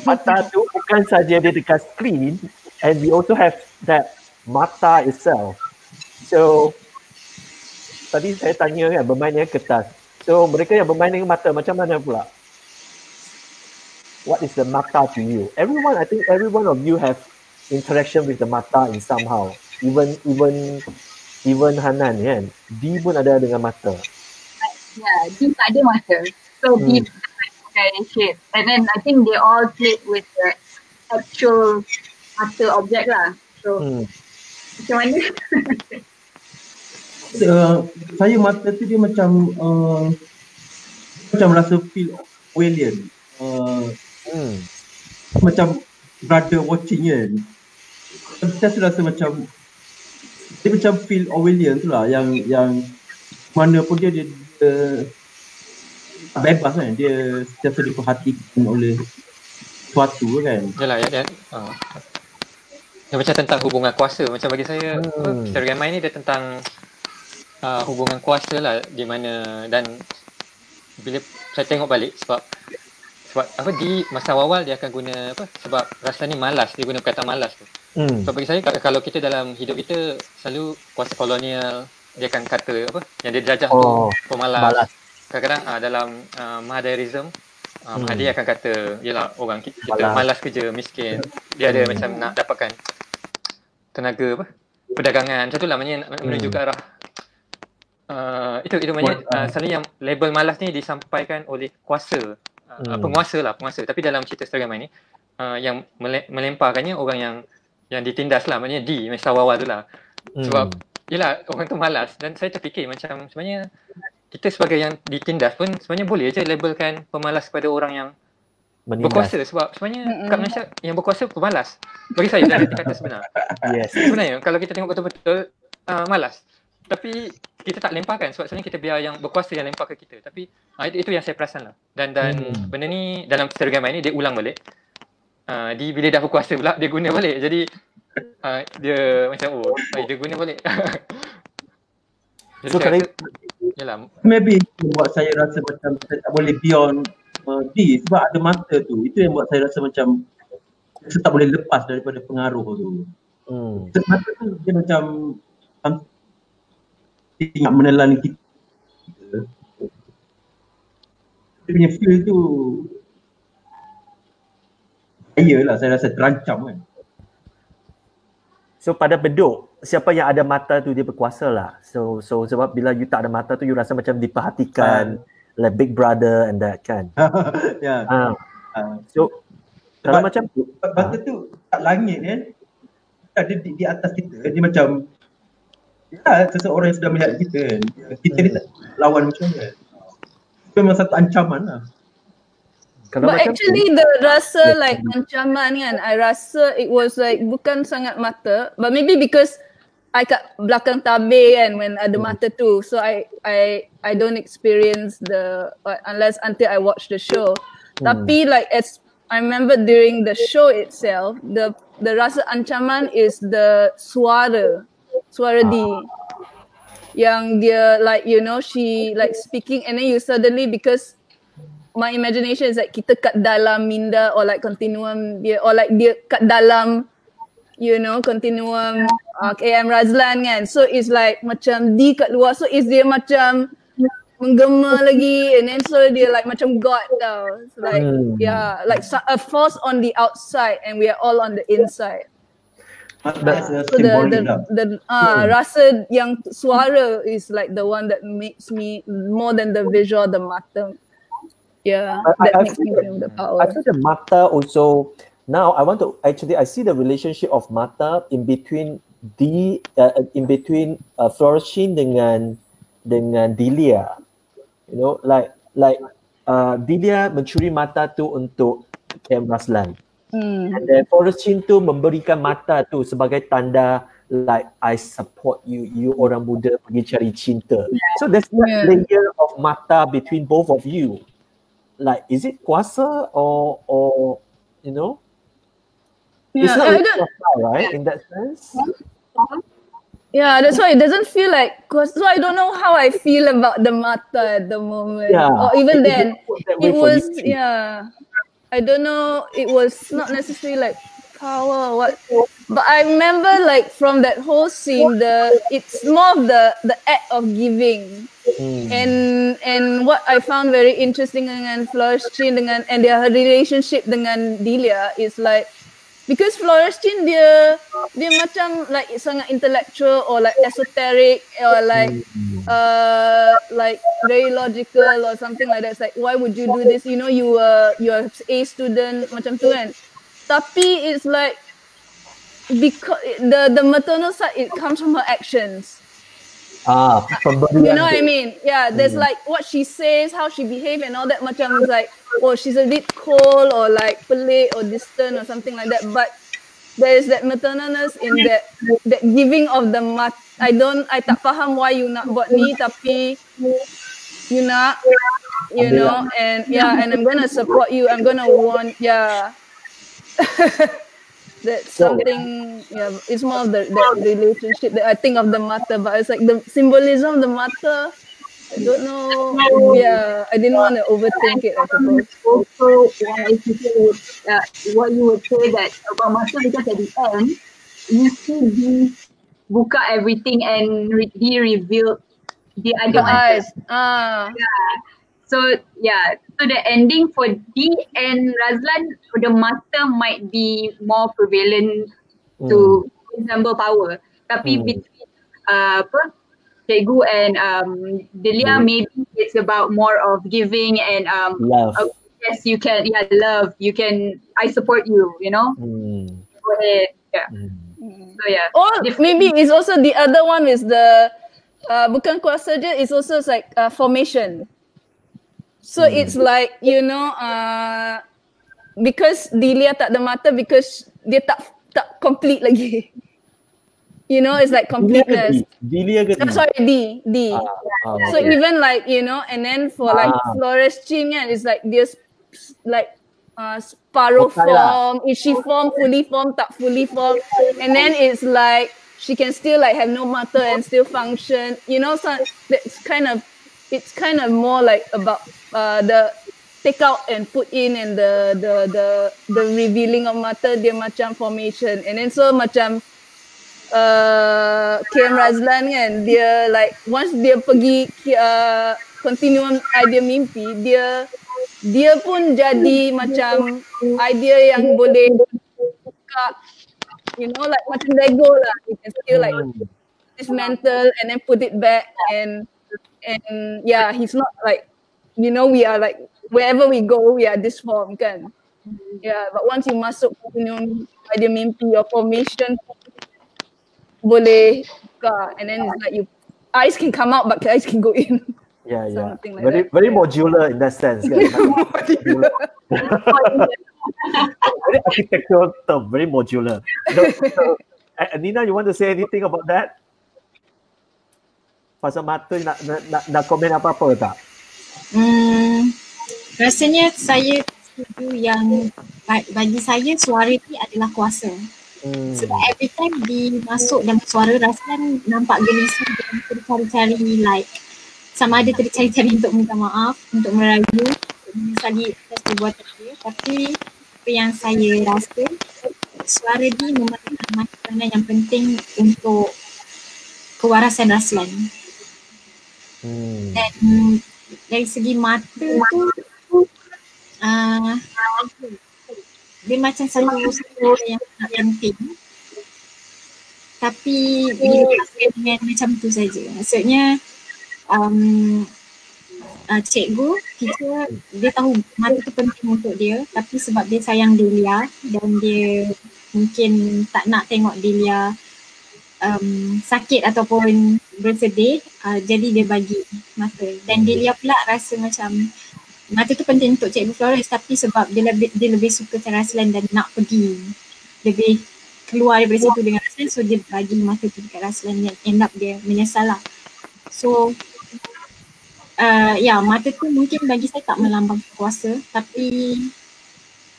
Mata tu bukan saja dia dekat screen, and we also have that mata itself. So tadi saya tanya kan bermain dengan kertas. So mereka yang bermain dengan mata macam mana pula? What is the mata to you? I think every one of you have interaction with the mata in somehow. Even Hanan kan, D pun ada dengan mata. Yeah, D tak ada mata. So D kind of shape. And then I think they all played with the actual mata object lah. So macam mana? Saya mata tu dia macam rasa feel Orwellian. Macam brother watching kan. Saya rasa macam dia macam feel Orwellian tu lah, yang mana pun dia bebas kan, dia sentiasa diperhatikan oleh sesuatu kan. Yalah, ya. Dia macam tentang hubungan kuasa. Macam bagi saya, stereogamite ni dia tentang hubungan kuasa lah, di mana, dan bila saya tengok balik sebab di masa awal dia akan guna sebab rasa ni malas, dia guna kata malas tu. Sebab bagi saya, kalau kita dalam hidup kita selalu kuasa kolonial, dia akan kata yang dia jajah tu pemalas. Kadang-kadang dalam Mahathiriism, Mahathir akan kata yalah orang kita malas kerja, miskin, dia ada macam nak dapatkan tenaga perdagangan, macam tu lah, maknanya menuju ke arah itu maknanya selalu yang label malas ni disampaikan oleh kuasa, penguasa. Tapi dalam cerita stereogamite ni yang melemparkannya orang yang ditindas lah, maknanya D, Mr. Wawa tu lah. Sebab yelah orang tu malas, dan saya terfikir macam sebenarnya kita sebagai yang ditindas pun sebenarnya boleh je labelkan pemalas kepada orang yang berkuasa, sebab sebenarnya kat Malaysia yang berkuasa pemalas. Bagi saya dari kata sebenar. Yes. Sebenarnya kalau kita tengok betul-betul malas, tapi kita tak lemparkan sebab sebenarnya kita biar yang berkuasa yang lempar ke kita. Tapi itu yang saya perasan lah. Dan benda ni dalam stereogamite ni dia ulang balik. Bila dah berkuasa pula dia guna balik. Jadi dia macam dia guna balik. Jadi so kalau yalah, maybe buat saya rasa macam saya tak boleh beyond D sebab ada mata tu. Itu yang buat saya rasa macam saya tak boleh lepas daripada pengaruh tu. Mata tu dia macam dia nak menelan kita. Dia punya feel tu saya rasa terancam kan. So pada beduk, siapa yang ada mata tu dia berkuasa lah. So sebab bila you tak ada mata tu you rasa macam diperhatikan, like big brother and that kan. Ya. So kalau macam mata tu tak langit kan. Ada di atas kita. Dia macam seseorang yang sudah melihat kita kan. Kita ni tak lawan macam mana. Itu memang satu ancaman lah. Kalau But actually the rasa like ancaman kan, I rasa it was like bukan sangat mata, but maybe because I kat belakang tabir kan when ada mata tu. So I don't experience the unless until I watch the show. Tapi like as I remember during the show itself, the rasa ancaman is the suara dia. Yang dia like you know she like speaking and then you suddenly because my imagination is like kita kat dalam minda or like continuum dia or like dia kat dalam you know continuum KM Razlan kan. So it's like macam di kat luar so is dia macam menggema lagi and then so dia like macam God tau. So like yeah like a force on the outside and we are all on the inside. So the rasa yang suara is like the one that makes me more than the visual, the mata. Yeah, that makes me feel the power. I feel the mata also. Now I want to actually I see the relationship of mata in between Florescine dengan Delia. You know, like Delia mencuri mata tu untuk KM Razlan. And then Florescine tu memberikan mata tu sebagai tanda like I support you, you orang muda pergi cari cinta. So there's that layer of mata between both of you. Like is it kuasa or you know? It's not really kuasa, right? In that sense. Yeah, that's why it doesn't feel like so I don't know how I feel about the mata at the moment. Yeah. Or even then it was you. I don't know, it was not necessarily like power or what, but I remember like from that whole scene, it's more of the act of giving, and what I found very interesting dengan Florescine and their relationship dengan Delia is like because Florescine dia macam like sangat intellectual or like esoteric or like very logical or something like that. It's like why would you do this? You know you're A student macam tu kan. Tapi it's like because the maternal side it comes from her actions. You know what I mean? Yeah, there's like what she says, how she behaves and all that macam like oh she's a bit cold or like pelik or distant or something like that, but there is that maternalness in that giving of the I tak faham why you nak buat ni tapi you nak you know and and I'm gonna support you, I'm gonna want that's something it's more of that relationship that I think of the mata, but it's like the symbolism of the mata I don't know. I didn't want to overthink it, I suppose. Also, what you would say that about mata because at the end you see he buka everything and he revealed the other eyes. So the ending for D and Razlan, the mata might be more prevalent to resemble power. Tapi between Cikgu and Delia, maybe it's about more of giving and love. Yes, you can. Yeah, love. You can. I support you. You know. Go ahead. Yeah. So Or maybe it's also the other one is the bukan kuasa je. It's also like formation. So it's like you know because Delia tak ada mata because dia tak complete lagi. You know, it's like completeness. Delia ke D? Sorry, D. So even like, you know, and then for like Florescine, it's like this like sparrow form, is she form, fully formed, tak fully formed. And then it's like she can still like have no mata and still function. You know, so it's kind of more like about the take out and put in and the revealing of mata, dia macam formation. And then so macam KM Razlan kan, dia like once dia pergi continuum idea mimpi, dia pun jadi macam idea yang boleh buka, you know, like macam Lego lah. You can still like dismantle and then put it back and he's not like, you know, we are like wherever we go we are this form kan. But once you masuk continuum idea mimpi, your formation boleh buka, and then it's like you eyes can come out but eyes can go in. Something like very modular in that sense. Very architectural term, very modular. So, Nina, you want to say anything about that? pasal mata nak komen apa-apa tak? Rasanya saya setuju yang bagi saya suara ni adalah kuasa. Sebab every time dimasuk dalam suara Raslan nampak gelisah dan tercari-cari like sama ada tercari-cari untuk minta maaf, untuk merayu, untuk menyesali atas perbuatan dia. Tapi apa yang saya rasa suara dia memerankan peranan yang penting untuk kewarasan Raslan. Dan dari segi mata tu dia macam satu yang sangat penting. Tapi dilepaskan dengan macam tu saja. Maksudnya cikgu, teacher, dia tahu mata tu penting untuk dia, tapi sebab dia sayang Delia dan dia mungkin tak nak tengok Delia sakit ataupun bersedih, jadi dia bagi mata. Dan Delia pula rasa macam mata tu penting untuk Cikgu Flores, tapi sebab dia lebih suka Raslan dan nak pergi lebih keluar daripada situ dengan Raslan, so dia bagi mata tu dekat Raslan yang end up dia menyesal lah. So mata tu mungkin bagi saya tak melambang kuasa, tapi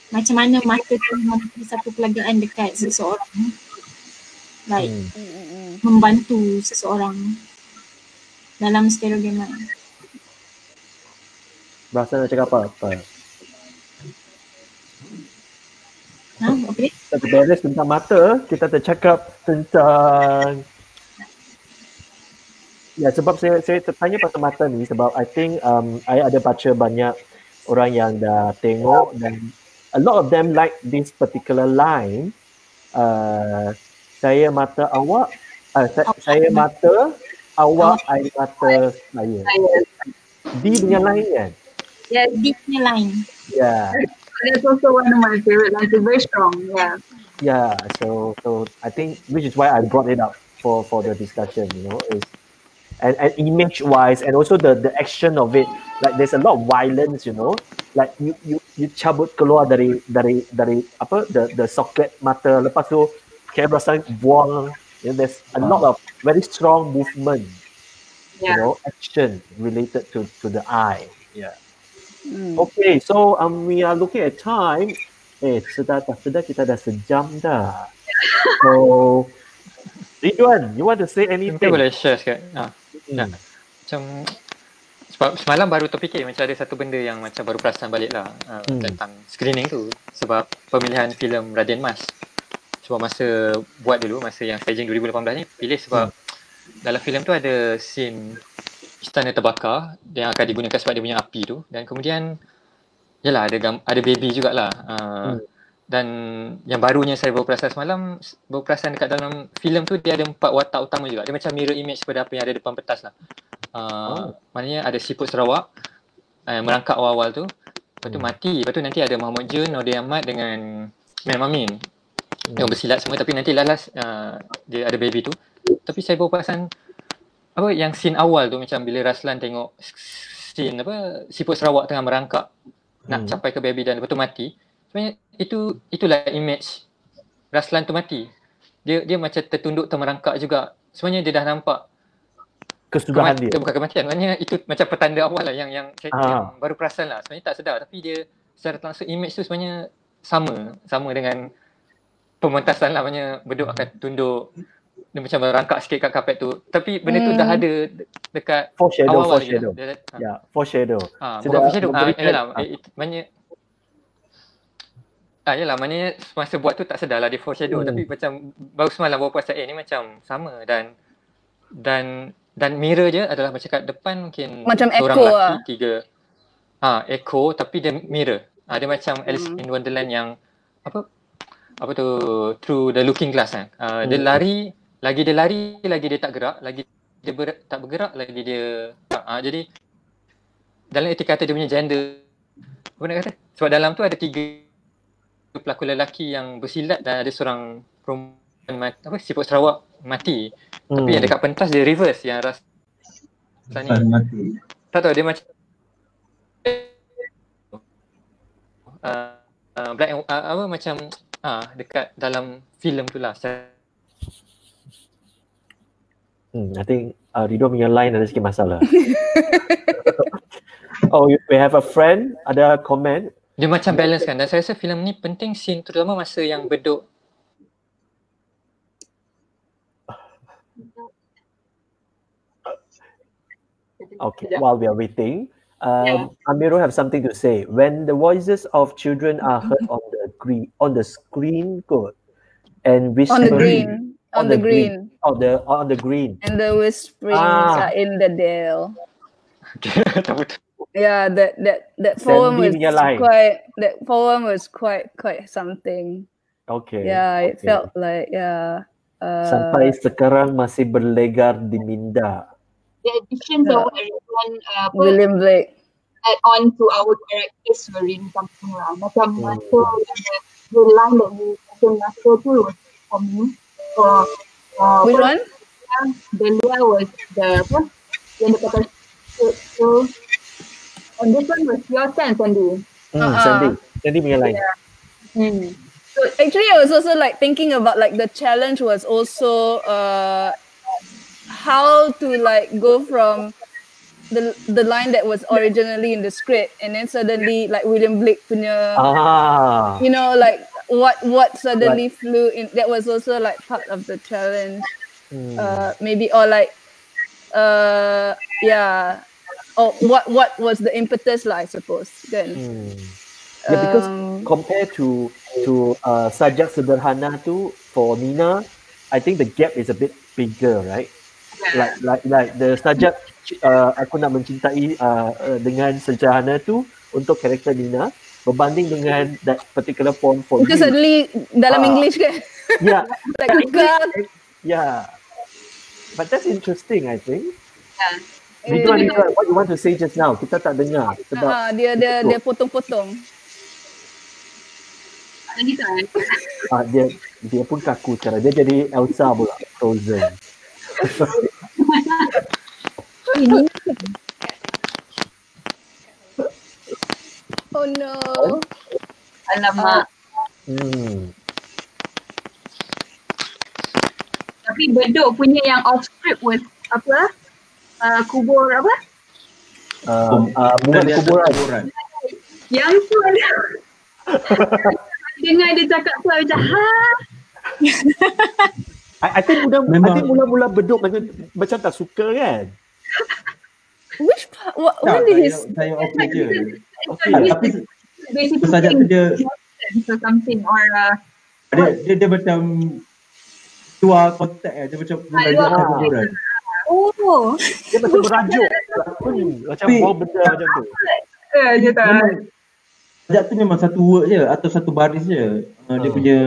macam mana mata tu memberi satu pelagaan dekat seseorang, like membantu seseorang dalam stereogama. Bahasa nak cakap apa? Apa dia? Kita beres tentang mata, kita tercakap tentang sebab saya tertanya pasal mata ni sebab I think I ada baca banyak orang yang dah tengok dan a lot of them like this particular line. Saya mata awak, saya mata awak, air mata saya. D punya line kan? Yeah, D punya line. Yeah. That's also one of my favorite lines. It's very strong. Yeah. Yeah. So I think which is why I brought it up for the discussion. You know, is and image wise and also the action of it. Like there's a lot of violence. You know, like you cabut keluar dari apa the socket mata. Lepas tu kamera sang buang. You know, there's a lot of very strong movement. Yeah. You know, action related to the eye. Yeah. Okay, so we are looking at time. Sudah kita dah sejam dah. So, Ridwan, you want to say anything? Mungkin boleh share sikit. Macam sebab semalam baru terfikir macam ada satu benda yang macam baru perasan balik lah tentang screening tu. Sebab pemilihan filem Raden Mas. Sebab masa buat dulu, masa yang staging 2018 ni, pilih sebab dalam filem tu ada scene istana terbakar yang akan digunakan sebab dia punya api tu, dan kemudian yalah ada baby jugalah. Dan yang barunya saya baru perasan dekat dalam filem tu dia ada 4 watak utama juga. Dia macam mirror image kepada apa yang ada depan petas lah. Maknanya ada Siput Sarawak merangkak awal-awal tu, lepas tu mati, lepas tu nanti ada Muhammad Jun, Nordin Ahmad dengan Mel Mamin yang bersilat semua, tapi nanti last dia ada baby tu. Tapi saya baru perasan apa yang scene awal tu, macam bila Raslan tengok scene apa Siput Sarawak tengah merangkak nak capai ke baby dan lepas tu mati, sebenarnya itulah image Raslan tu mati. Dia macam tertunduk termerangkak juga. Sebenarnya dia dah nampak kesudahan dia. Bukan kematian, maknanya itu macam petanda awal lah yang baru perasan lah. Sebenarnya tak sedar, tapi dia secara tak langsung image tu sebenarnya sama dengan pementasan lah, maknanya beduk akan tunduk, dia macam merangkak sikit kat kapet tu. Tapi benda tu dah ada dekat awal-awal lagi. Ya, foreshadow. Bukan foreshadow. Maknanya yalah, maknanya masa buat tu tak sedar lah dia foreshadow, tapi macam baru semalam baru perasan ni macam sama. Dan mirror je adalah macam kat depan mungkin macam seorang echo lelaki, 3 echo, tapi dia mirror. Dia macam Alice in Wonderland yang apa tu through the looking glass kan. Dia lari, lagi dia tak gerak, lagi dia tak bergerak, lagi dia jadi dalam erti kata dia punya gender, apa nak kata, sebab dalam tu ada 3 pelakon lelaki yang bersilat dan ada seorang perempuan Siput Sarawak mati. Tapi yang dekat pentas dia reverse, yang rasanya mati. Tak tahu, dia macam black and macam dekat dalam filem tu lah. I think Rido punya line ada sikit masalah. Oh, we have a friend, ada komen. Dia macam balance kan, dan saya rasa filem ni penting scene terutama masa yang bedok. Okay, while we are waiting, Amirul have something to say. When the voices of children are heard on the screen, good, and whispering on the green. On the green. And the whisperings are in the dale. Tak betul. Yeah, that poem was quite something. Okay. Yeah, it felt like sampai sekarang masih berlegar di minda. The additions of William Blake add on to our characters were really something lah. Macam masa the line that we masa tu was for me. Which one? Belia was the apa? Yang dia kata so and this one was your sense, Sandy. Sandy punya line. So actually I was also like thinking about like the challenge was also how to like go from the line that was originally in the script and then suddenly like William Blake punya you know like what suddenly flew in. That was also like part of the challenge. Maybe or like or what was the impetus lah, I suppose kan. Yeah, because compared to Sajak Sederhana tu for Nina, I think the gap is a bit bigger, right? Like the Sajak Aku Nak Mencintai dengan Sederhana tu untuk karakter Nina berbanding dengan that particular poem for because you. Suddenly dalam English kan. Yeah. Like yeah. But that's interesting, I think. Yeah. Ridwan, what you want to say just now? Kita tak dengar sebab dia potong-potong. Dia pun kaku sekarang. Dia jadi Elsa pula, Frozen. Oh no. Alamak. Tapi Bedok punya yang off script was apa? Kubur apa? Bukan kuburan. Yang tu ada. Dengar dia cakap tu macam I think mula-mula Bedok macam tak suka kan? Which part? When did he? Saya okey je. Tapi Sajak tu dia something or dia macam keluar konteks dia macam kuburan. Oh. Dia macam berajuk. Macam bawa benda macam tu. je tak. Sajak tu memang satu word je atau satu baris je. Dia punya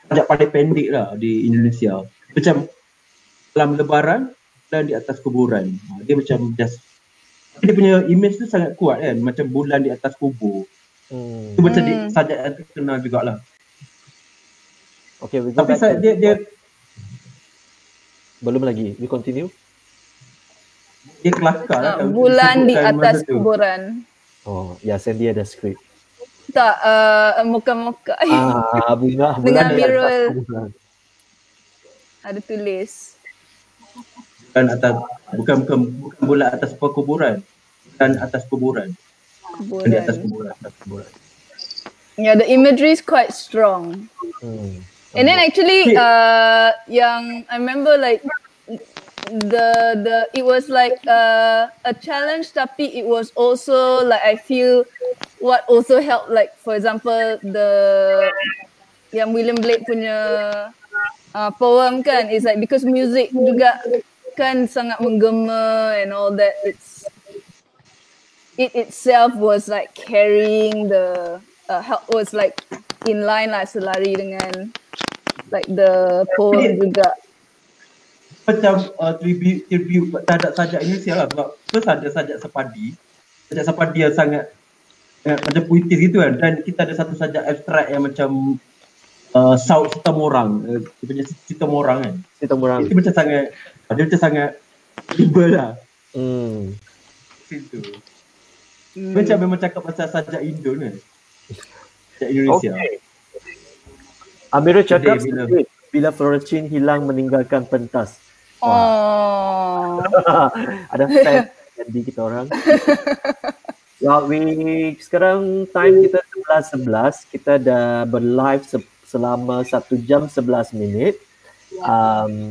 sajak paling pendek lah di Indonesia. Macam dalam lebaran dan di atas kuburan. Dia macam just dia punya image tu sangat kuat kan, macam bulan di atas kubur. Itu macam sajak yang terkenal jugalah. Okay, we go tapi back dia belum lagi. We continue. Dia kelakar lah. Bulan di atas kuburan. Oh, ya, Sandy ada script. Tak, muka-muka. Bunga dengan di atas Mirul. kuburan. Ada tulis. Bukan bulan atas kuburan. Bukan atas kuburan. Bukan di atas kuburan. Yeah, the imagery is quite strong. And then actually, yang I remember like the it was like a challenge, tapi it was also like I feel what also helped, like for example yang William Blake punya poem kan, is like because music juga kan sangat menggema and all that. It itself was like carrying the was like in line lah, selari dengan like the poem juga. Macam tribute terhadap sajak Indonesia lah, sebab first ada sajak Sapadi. Sajak Sapadi yang sangat macam puitis gitu kan, dan kita ada satu sajak abstrak yang macam Saud Sitamorang, dia punya Sitamorang kan. Sitamorang. Itu macam sangat tiba lah. Situ. Macam memang cakap pasal sajak Indo kan. Sajak Indonesia. Okay. Amirul cakap bila Florentine hilang meninggalkan pentas. Oh. Ada fan jadi kita orang. Ya, sekarang time kita 11:11. Kita dah berlive selama 1 jam 11 minit.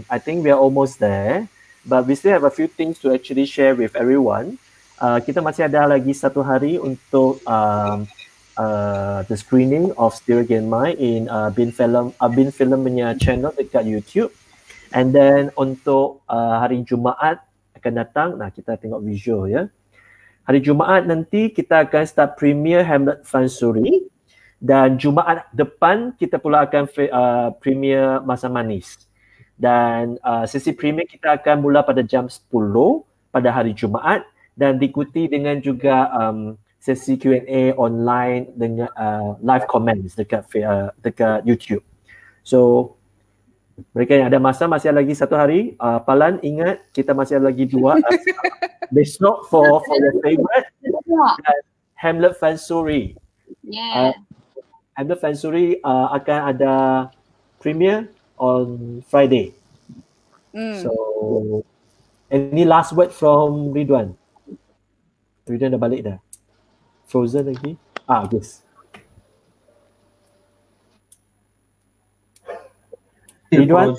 I think we are almost there, but we still have a few things to actually share with everyone. Kita masih ada lagi 1 hari untuk the screening of Still Again Mai in Bin Film punya channel dekat YouTube. And then untuk hari Jumaat akan datang, nah kita tengok visual ya. Hari Jumaat nanti kita akan start premiere Hamlet Fansuri, dan Jumaat depan kita pula akan premiere Masa Manis. Dan sesi premiere kita akan mula pada jam 10 pada hari Jumaat dan diikuti dengan juga sesi Q&A online dengan live comments dekat YouTube. So mereka yang ada masa masih ada lagi 1 hari. Palan ingat kita masih ada lagi 2 besok for your favorite Hamlet Fansuri. Hamlet Fansuri akan ada premiere on Friday. So any last word from Ridwan? Ridwan dah balik dah. Frozen lagi? Yes. Ridwan?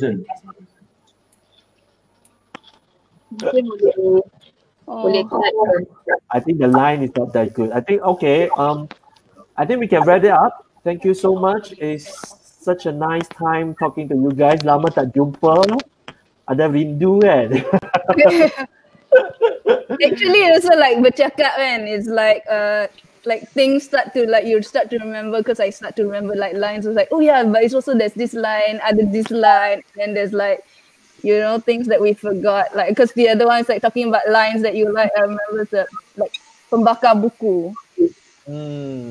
I think the line is not that good. I think okay. I think we can wrap it up. Thank you so much. It's such a nice time talking to you guys. Lama tak jumpa. Ada rindu kan? Actually, also like bercakap kan. It's like things start to you start to remember, because I start to remember like lines. It's like, oh yeah, but it's also there's this line, this line, and there's like, you know, things that we forgot. Like because the other one's like talking about lines that you like. I remember like pembakar buku.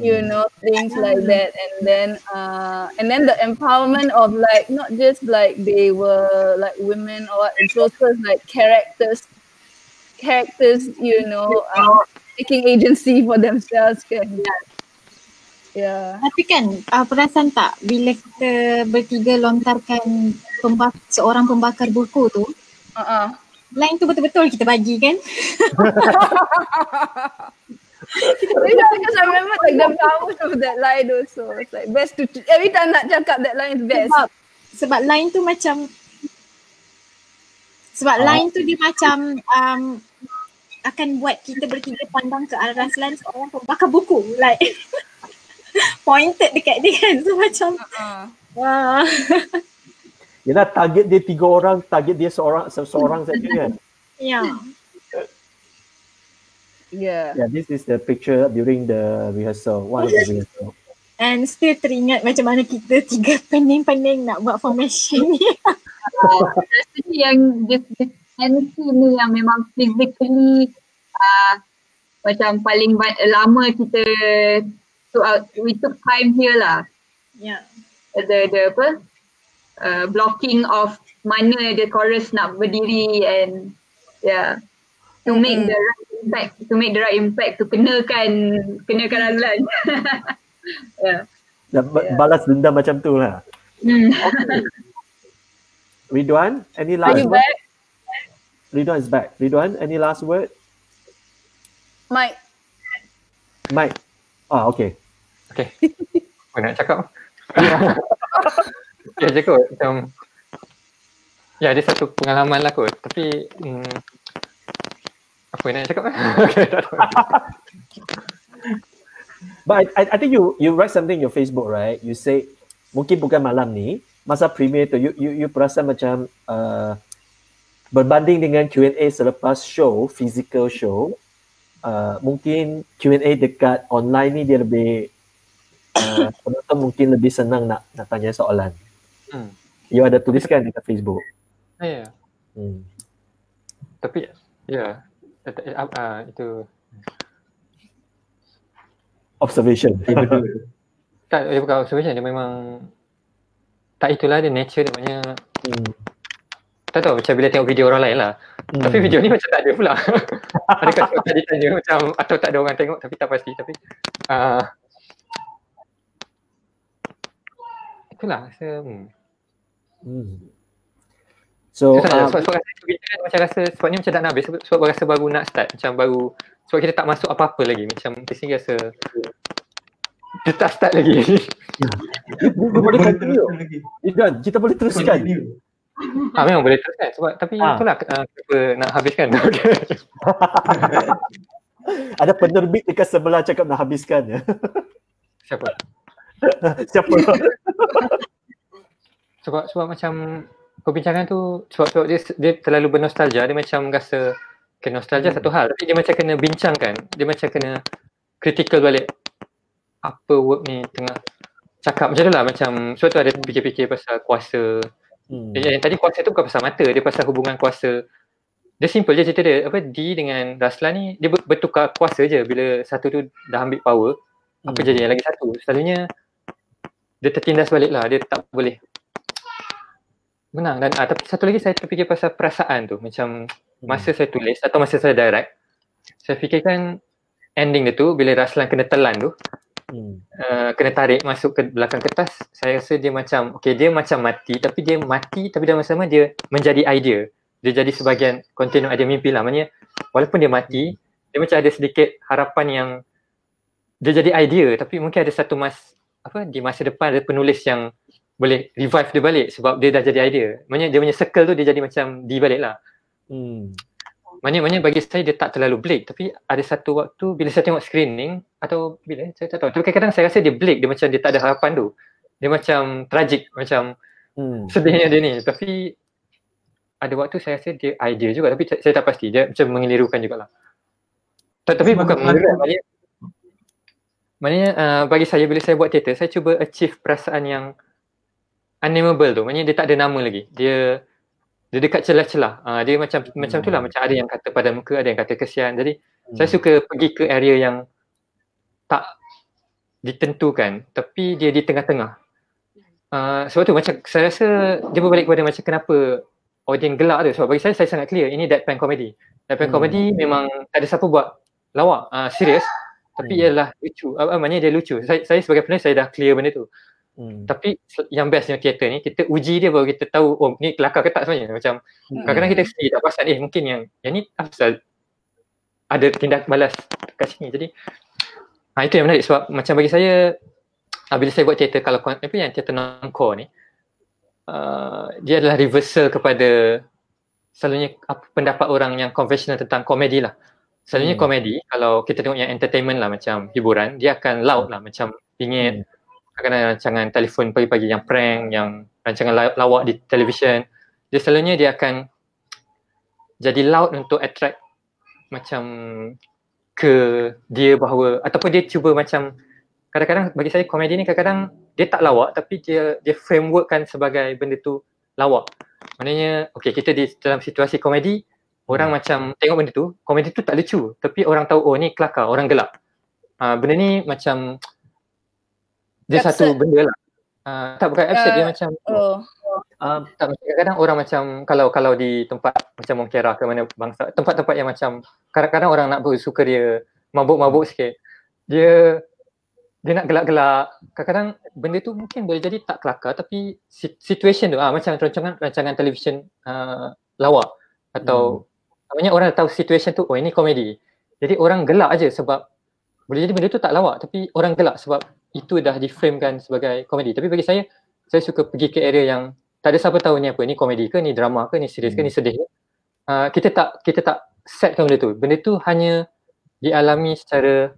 You know, things like that, and then the empowerment of like not just like they were like women, or it's also like characters, you know, taking agency for themselves kan. Yeah. Tapi kan perasan tak bila kita bertiga lontarkan seorang pembakar buku tu, line tu betul-betul kita bagi kan? Because I remember like the power of that line also. It's like best to every time nak cakap that line is best. Sebab line tu macam line tu dia macam akan buat kita bertiga pandang ke arah Raslan seorang pembakar buku, like pointed dekat dia kan. So macam Yelah, target dia 3 orang, target dia seorang saja kan. Yeah, this is the picture during the rehearsal, one of the rehearsal. And still teringat macam mana kita 3 pening-pening nak buat formation ni. Rasanya yang this MC ni yang memang physically macam paling lama kita we took time here lah. The blocking of mana the chorus nak berdiri, and to make the right impact, to kenakan Razlan. Balas dendam macam tu lah. Okay. Ridwan, any last word? Ridwan is back. Ridwan, any last word? Mike. Okay. Apa nak cakap? Ya je kot, macam ya ada satu pengalaman lah kot, tapi apa nak cakap? But I think you write something in your Facebook, right? You say mungkin bukan malam ni, masa premiere tu you perasan macam berbanding dengan Q&A selepas show, physical show, mungkin Q&A dekat online ni dia lebih penonton mungkin lebih senang nak tanya soalan. You ada tuliskan dekat Facebook. Ya. Tapi itu observation. Tak, dia bukan observation, dia memang tak, itulah dia nature dia punya. Tak tahu macam bila tengok video orang lain lah. Tapi video ni macam tak ada pula. Adakah tadi tanya macam atau tak ada orang tengok, tapi tak pasti. Tapi itulah. So sebab rasa perbincangan macam rasa sebab ni macam tak nak habis sebab rasa baru nak start, macam baru sebab kita tak masuk apa-apa lagi, macam di sini rasa kita tak start lagi. Kita boleh continue Idan, kita boleh teruskan. Memang boleh teruskan sebab tapi itulah kenapa nak habiskan. Ada penerbit dekat sebelah cakap nak habiskan ya. Siapa? Sebab macam perbincangan tu sebab dia terlalu bernostalgia, dia macam rasa nostalgia satu hal tapi dia macam kena bincangkan, dia macam kena critical balik apa work ni tengah cakap macam tu lah, macam sebab tu ada fikir-fikir pasal kuasa. Yang tadi kuasa tu bukan pasal mata, dia pasal hubungan kuasa. Dia simple je cerita dia, D dengan Raslan ni dia bertukar kuasa je, bila satu tu dah ambil power apa jadi yang lagi satu selalunya dia tertindas balik lah, dia tak boleh menang. Dan tapi satu lagi saya terfikir pasal perasaan tu, macam masa saya tulis atau masa saya direct, saya fikirkan ending dia tu bila Raslan kena telan tu, kena tarik masuk ke belakang kertas, saya rasa dia macam dia macam mati tapi dalam masa sama dia menjadi idea, dia jadi sebahagian kontinu idea mimpi lah. Maknanya walaupun dia mati, dia macam ada sedikit harapan yang dia jadi idea, tapi mungkin ada satu di masa depan ada penulis yang boleh revive dia balik sebab dia dah jadi idea. Maknanya dia punya circle tu dia jadi macam di balik lah. Maknanya bagi saya dia tak terlalu bleak, tapi ada satu waktu bila saya tengok screening atau bila saya tak tahu, tapi kadang-kadang saya rasa dia bleak, dia macam dia tak ada harapan tu, dia macam tragic, macam sedihnya dia ni. Tapi ada waktu saya rasa dia idea juga, tapi saya tak pasti, dia macam mengelirukan jugalah. Tapi bukan mengelirukan, maknanya bagi saya bila saya buat teater, saya cuba achieve perasaan yang unnameable tu. Maknanya dia tak ada nama lagi, dia dekat celah-celah. Dia macam tu lah, macam ada yang kata pada muka, ada yang kata kesian. Jadi saya suka pergi ke area yang tak ditentukan tapi dia di tengah-tengah. Sebab tu macam saya rasa dia berbalik kepada macam kenapa audience gelak tu. Sebab bagi saya sangat clear, ini deadpan comedy. Deadpan comedy memang tak ada siapa buat lawak, serius, tapi ialah lucu. Maknanya dia lucu. Saya sebagai penulis saya dah clear benda tu. Tapi yang bestnya teater ni, kita uji dia baru kita tahu ni kelakar ke tak sebenarnya. Macam kadang-kadang kita sendiri tak perasan mungkin yang ni asal ada tindak balas kat sini. Jadi itu yang menarik sebab macam bagi saya bila saya buat teater, kalau yang teater non-core ni dia adalah reversal kepada selalunya pendapat orang yang konvensional tentang komedi lah. Selalunya komedi, kalau kita tengok yang entertainment lah, macam hiburan, dia akan loud lah, macam bingit. Kadang-kadang rancangan telefon pagi-pagi yang prank, yang rancangan lawak di televisyen, dia selalunya dia akan jadi loud untuk attract macam ke dia bahawa, ataupun dia cuba macam, kadang-kadang bagi saya komedi ni kadang-kadang dia tak lawak tapi dia framework kan sebagai benda tu lawak. Maknanya kita di dalam situasi komedi, orang macam tengok benda tu, komedi tu tak lucu tapi orang tahu ni kelakar, orang gelak. Benda ni macam dia absurd. Satu benda lah. Tak bukan absurd, dia macam tak, kadang-kadang orang macam kalau di tempat macam Mongkera ke mana bangsa, tempat-tempat yang macam kadang-kadang orang nak suka dia mabuk-mabuk sikit, dia nak gelak-gelak. Kadang-kadang benda tu mungkin boleh jadi tak kelakar tapi situation tu macam rancangan televisyen lawak atau namanya orang tahu situation tu ini komedi. Jadi orang gelak aja sebab boleh jadi benda tu tak lawak tapi orang gelak sebab itu dah diframekan sebagai komedi. Tapi bagi saya suka pergi ke area yang tak ada siapa tahu ni apa, ni komedi ke, ni drama ke, ni serius ke, ni sedih ke. Kita tak setkan benda tu. Benda tu hanya dialami secara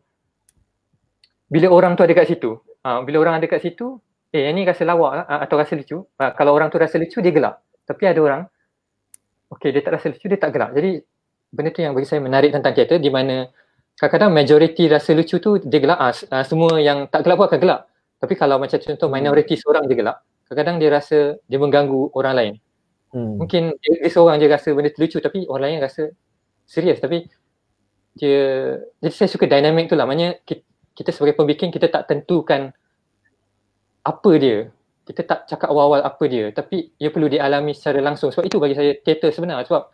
bila orang tu ada kat situ. Bila orang ada kat situ, yang ni rasa lawak atau rasa lucu. Kalau orang tu rasa lucu, dia gelak. Tapi ada orang dia tak rasa lucu, dia tak gelak. Jadi benda tu yang bagi saya menarik tentang teater, di mana kadang-kadang majoriti rasa lucu tu dia gelak, semua yang tak gelak pun akan gelak. Tapi kalau macam contoh minoriti seorang dia gelak, kadang-kadang dia rasa dia mengganggu orang lain. Mungkin dia seorang je rasa benda tu lucu tapi orang lain rasa serius. Tapi jadi saya suka dynamic tu lah. Maknanya kita sebagai pembikin, kita tak tentukan apa dia. Kita tak cakap awal-awal apa dia, tapi ia perlu dialami secara langsung. Sebab itu bagi saya teater sebenar, sebab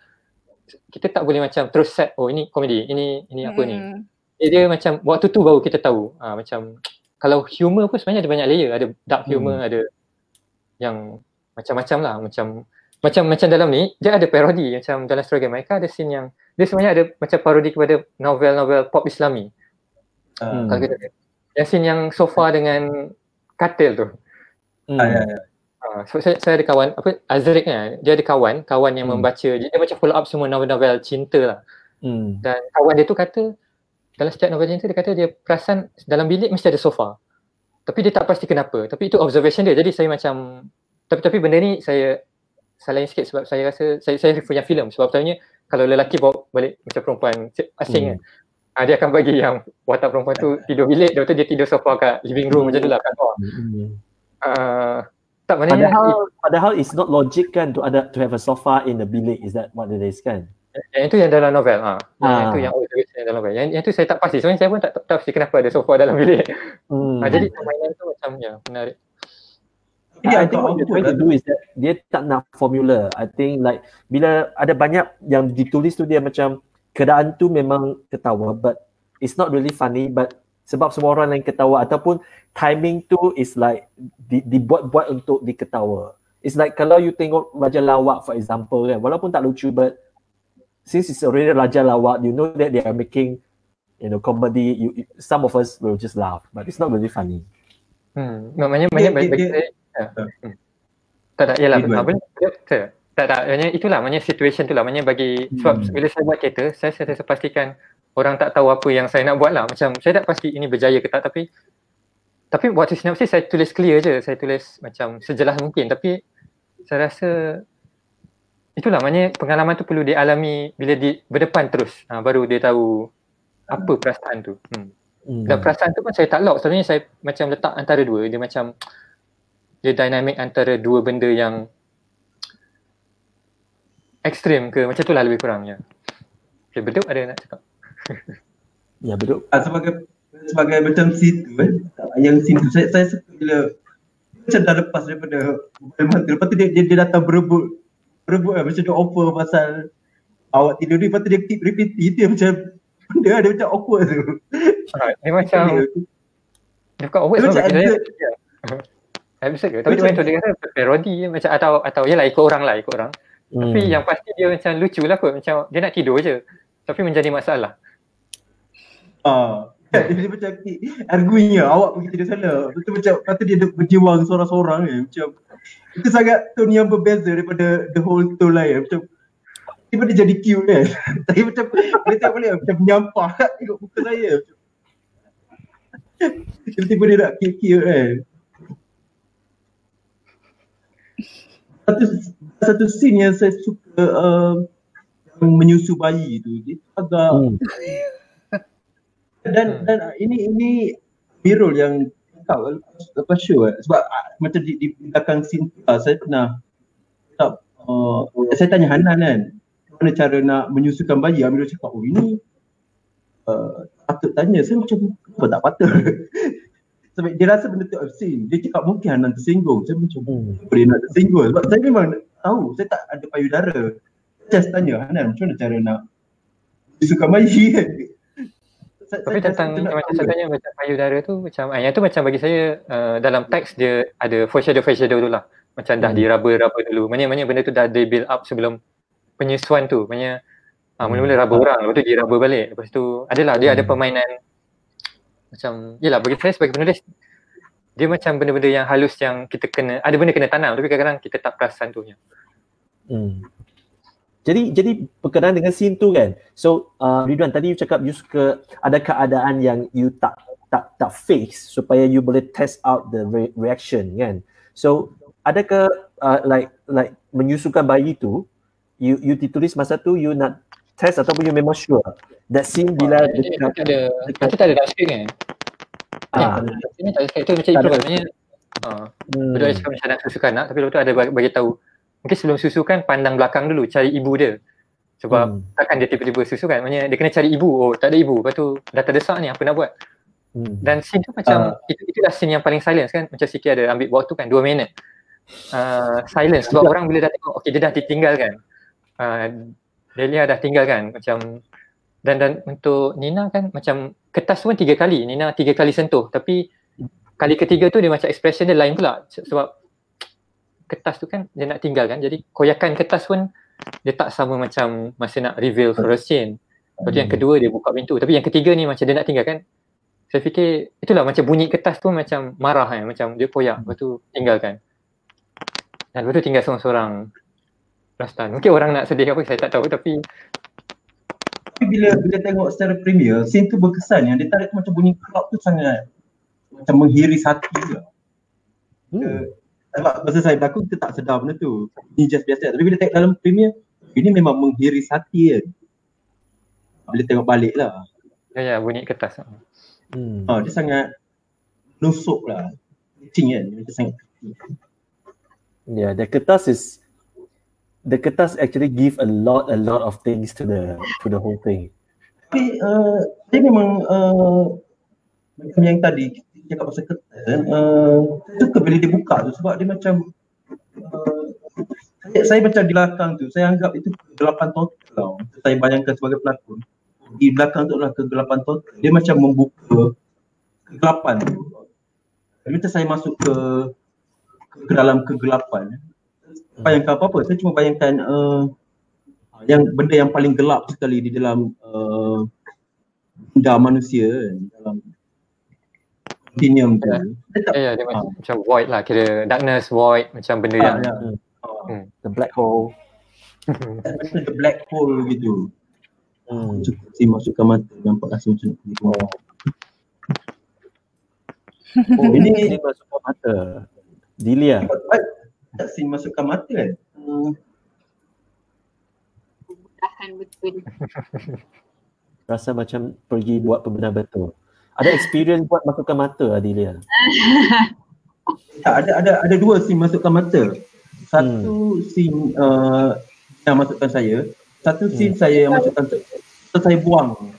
kita tak boleh macam terus set, ini komedi, ini apa ni. Dia macam waktu tu baru kita tahu. Macam kalau humor pun sebenarnya ada banyak layer, ada dark humor, ada yang macam-macam lah, macam macam dalam ni dia ada parodi, macam dalam Story Game mereka ada scene yang dia sebenarnya ada macam parodi kepada novel-novel pop Islami. Kalau kita yang scene yang sofa dengan katil tu. So saya ada kawan Azrik kan, dia ada kawan yang membaca, dia macam follow up semua novel-novel cinta lah. Dan kawan dia tu kata dalam setiap novel cinta dia kata dia perasan dalam bilik mesti ada sofa. Tapi dia tak pasti kenapa. Tapi itu observation dia. Jadi saya macam tapi benda ni saya salahin sikit sebab saya rasa saya punya filem sebab sebenarnya kalau lelaki bawa balik macam perempuan asing kan. Dia akan bagi yang watak perempuan tu tidur bilik, lepas tu dia tidur sofa kat living room macam tu lah kat bawah. Tak maknanya padahal it's not logic kan to have a sofa in the bilik, is that what it is kan? Yang itu yang dalam novel. Yang itu yang dalam novel. Yang tu saya tak pasti. Sebenarnya saya pun tak pasti kenapa ada sofa dalam bilik. Jadi permainan tu macam menarik. I think what you're trying to do is that dia tak nak formula. I think like bila ada banyak yang ditulis tu dia macam keadaan tu memang ketawa but it's not really funny, but sebab semua orang lain ketawa ataupun timing tu is like dibuat-buat untuk diketawa. It's like kalau you tengok Raja Lawak for example kan, walaupun tak lucu but since it's already Raja Lawak, you know that they are making comedy, some of us will just laugh but it's not really funny. Maknanya bagi saya tak yalah maknanya itulah maknanya situation tu lah, maknanya bagi sebab bila saya buat kereta saya pastikan orang tak tahu apa yang saya nak buat lah, macam saya tak pasti ini berjaya ke tak, tapi waktu sinopsis saya tulis clear je, saya tulis macam sejelas mungkin, tapi saya rasa itulah maknanya pengalaman tu perlu dialami bila berdepan terus, baru dia tahu apa perasaan tu. Dan perasaan tu pun saya tak lock, sebenarnya saya macam letak antara dua, dia macam dia dynamic antara dua benda yang ekstrim ke macam tu lah lebih kurangnya. Okay, Beduk ada nak cakap? Ya, Beduk. Sebagai macam situ yang scene tu saya suka bila macam dah lepas daripada mantra, lepas tu dia datang berebut macam dia offer pasal awak tidur ni, lepas tu dia keep repeat, dia macam benda ada macam awkward tu. Dia macam dia bukan awkward sebab dia episode ke? Tapi dia macam dia kata parody macam atau yalah ikut orang. Tapi yang pasti dia macam lucu lah kot, macam dia nak tidur je tapi menjadi masalah. Dia macam arguing awak pergi tidur sana. Betul macam kata dia berjiwang seorang-seorang macam itu sangat tone yang berbeza daripada the whole tone lain. Macam tiba dia jadi cute kan. Tapi macam dia tak boleh macam menyampah tengok muka saya. Tiba-tiba dia nak cute kan. Satu scene yang saya suka yang menyusu bayi tu, dia agak dan ini Mirul yang lepas show sebab macam di belakang scene saya pernah saya tanya Hanan kan mana cara nak menyusukan bayi. Mirul cakap ini patut tanya, saya macam apa tak patut. Sebab dia rasa benda tu obscene. Dia cakap mungkin Hanan tersinggung. Saya macam boleh nak tersinggung. Sebab saya memang tahu, saya tak ada payudara. Saya just tanya Hanan macam mana cara nak suka bayi kan. Tapi tentang macam saya tanya macam payudara tu macam yang tu macam bagi saya dalam teks dia ada foreshadow tu lah. Macam dah diraba dulu. Maknanya benda tu dah di build up sebelum penyusuan tu. Maknanya mula-mula raba orang, lepas tu diraba balik. Lepas tu adalah dia ada permainan macam, yelah bagi saya sebagai penulis dia macam benda-benda yang halus yang kita kena, ada benda kena tanam tapi kadang-kadang kita tak perasan tu. Jadi berkenaan dengan scene tu kan, so Ridwan tadi you cakap you suka ada keadaan yang you tak face supaya you boleh test out the reaction kan. So adakah like menyusukan bayi tu you ditulis masa tu you nak test ataupun you memang sure that scene bila dekat tak ada dalam skrip kan? Ini tak ada skrip tu macam itu sebenarnya. Berdua cakap macam nak susukan nak, tapi lepas tu ada bagi tahu mungkin sebelum susukan pandang belakang dulu cari ibu dia. Sebab takkan dia tiba-tiba susukan, maknanya dia kena cari ibu. Oh tak ada ibu, lepas tu dah terdesak ni apa nak buat. Dan scene tu macam itulah scene yang paling silence kan, macam Siki ada ambil waktu kan 2 minit. Silence sebab orang bila dah tengok okey dia dah ditinggalkan. Delia dah tinggalkan macam dan untuk Nina kan macam kertas tu kan 3 kali, Nina 3 kali sentuh tapi kali ketiga tu dia macam expression dia lain pula sebab kertas tu kan dia nak tinggal kan, jadi koyakan kertas pun dia tak sama macam masa nak reveal first scene. Lepas tu yang kedua dia buka pintu, tapi yang ketiga ni macam dia nak tinggal kan. Saya fikir itulah macam bunyi kertas tu macam marah kan, macam dia koyak, lepas tu tinggalkan. Dan lepas tu tinggal seorang-seorang Rastan. Mungkin orang nak sedih apa saya tak tahu, tapi bila tengok secara premier, scene tu berkesan yang dia tarik tu macam bunyi klop tu sangat macam menghiris hati juga. Sebab masa saya berlakon kita tak sedar benda tu. Ni just biasa, tapi bila tengok dalam premier ini memang menghiris hati kan. Bila tengok balik lah. Ya bunyi kertas. Dia sangat nusuk lah. Kucing kan, dia sangat kucing. Yeah, the kertas actually give a lot of things to the whole thing. Tapi dia memang macam yang tadi kita cakap pasal kertas, saya suka bila dia buka tu sebab dia macam saya macam di belakang tu, saya anggap itu kegelapan total. Saya bayangkan sebagai pelakon, di belakang tu adalah kegelapan total. Dia macam membuka kegelapan tu. Macam saya masuk ke dalam kegelapan. Bayangkan apa-apa, saya cuma bayangkan yang benda yang paling gelap sekali di dalam benda manusia dalam continuum tu. Dia macam void lah, kira darkness, void, macam benda yang the black hole. The black hole gitu. Cukup sih masukkan mata, nampak rasa macam tu. Ini masukkan mata. Dilia. Tak scene masukkan mata kan? Tahan betul. Rasa macam pergi buat pembenar betul. Ada experience buat masukkan mata Adilia? Ada dua scene masukkan mata. Satu scene yang masukkan saya. Satu scene saya yang masukkan saya buang.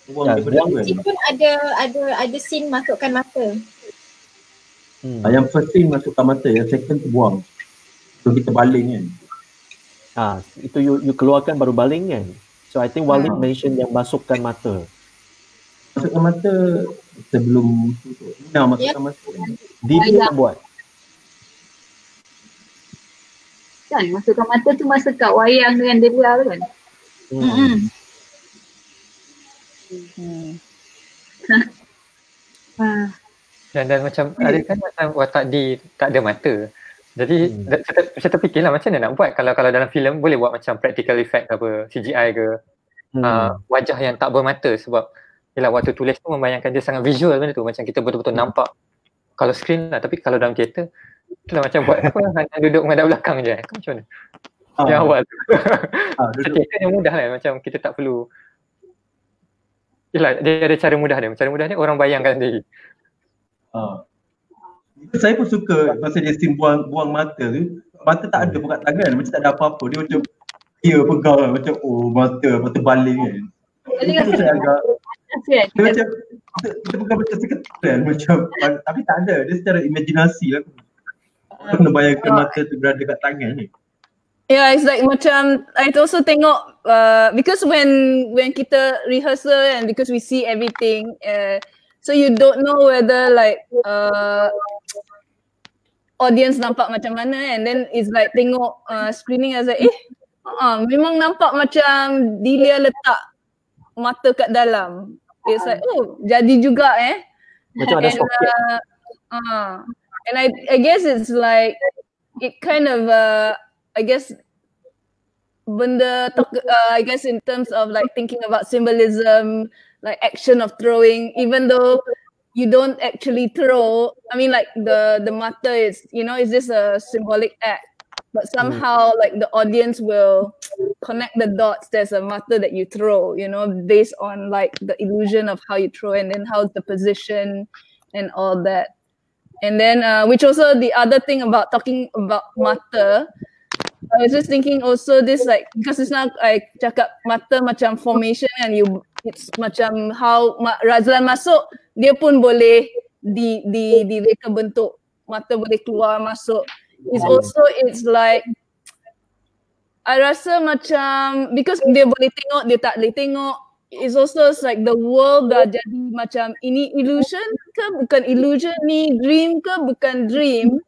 Daripada tu kan. Scene pun ada scene masukkan mata. Yang first scene masukkan mata, yang second tu buang. So kita baling kan. Itu you keluarkan baru baling kan. So I think Walid mention yang masukkan mata. Masukkan mata sebelum masukkan mata. Dia yang buat. Kan masukkan mata tu masa kat wayang dengan Delia tu kan. Dan macam ada kan macam watak di tak ada mata. Jadi saya terfikirlah macam mana nak buat kalau dalam filem boleh buat macam practical effect apa, CGI ke, wajah yang tak bermata, sebab yalah waktu tulis tu membayangkan dia sangat visual benda tu, macam kita betul-betul nampak kalau screen lah, tapi kalau dalam teater itulah macam buat apa hanya duduk menghadap belakang je. Macam mana? Yang awal tu. Teater yang mudah lah, macam kita tak perlu. Yalah dia ada cara mudah dia. Cara mudah dia orang bayangkan sendiri. Saya pun suka masa dia scene buang mata tu, mata tak ada buka tangan, macam tak ada apa-apa, dia macam pegang macam mata baling kan. Itu saya agak dia macam dia bukan macam seketul macam, tapi tak ada, dia secara imajinasi lah. Saya kena bayangkan mata tu berada kat tangan ni. Yeah, it's like macam I also tengok because when kita rehearsal and because we see everything, so you don't know whether like audience nampak macam mana, and then it's like tengok screening as like memang nampak macam Dilia letak mata kat dalam. It's like jadi juga macam ada soket. And I guess it's like it kind of I guess benda I guess in terms of like thinking about symbolism, like action of throwing, even though you don't actually throw, I mean like the mata is, is this a symbolic act, but somehow like the audience will connect the dots. There's a mata that you throw, based on like the illusion of how you throw, and then how's the position and all that. And then which also the other thing about talking about mata, I was just thinking also this like, because it's not I cakap mata macam formation, and it's macam how Razlan masuk, dia pun boleh direka bentuk, mata boleh keluar masuk. It's also, it's like I rasa macam because dia boleh tengok, dia tak boleh tengok, it's also like the world dah jadi macam ini illusion ke bukan illusion, ni dream ke bukan dream.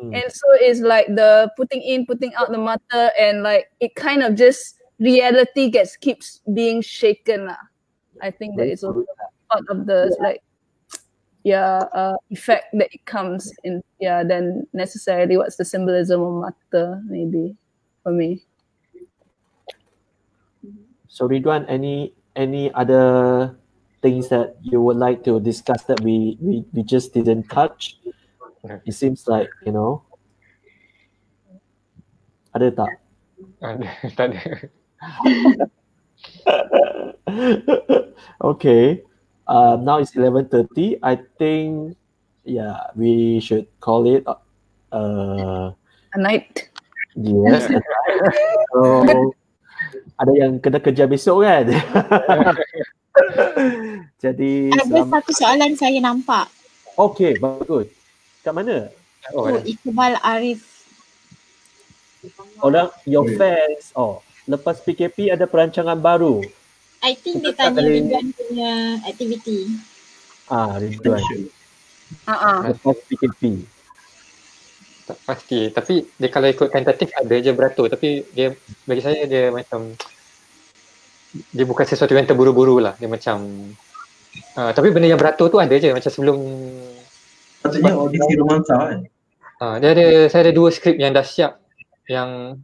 And so it's like the putting in, putting out the mata, and like it kind of just reality keeps being shaken lah. I think that is also part of the like effect that it comes in. Yeah, then necessarily what's the symbolism of mata maybe for me. So Ridwan, any other things that you would like to discuss that we just didn't touch? It seems like, you know, ada tak? Tak ada. Okay. Now it's 11:30. I think, we should call it A night. yes. So, ada yang kena kerja besok kan? Jadi ada satu soalan saya nampak. Okay, bagus. Kat mana? Iqbal Arif. Orang your fans. Lepas PKP ada perancangan baru. I think dia tanya Ridwan punya aktiviti. Ridwan. Lepas PKP. Tak pasti. Tapi dia kalau ikut tentatif ada je beratur. Tapi dia bagi saya dia macam dia bukan sesuatu yang terburu-buru lah. Dia macam tapi benda yang beratur tu ada je macam sebelum. Maksudnya audisi romansa kan? Saya ada 2 skrip yang dah siap yang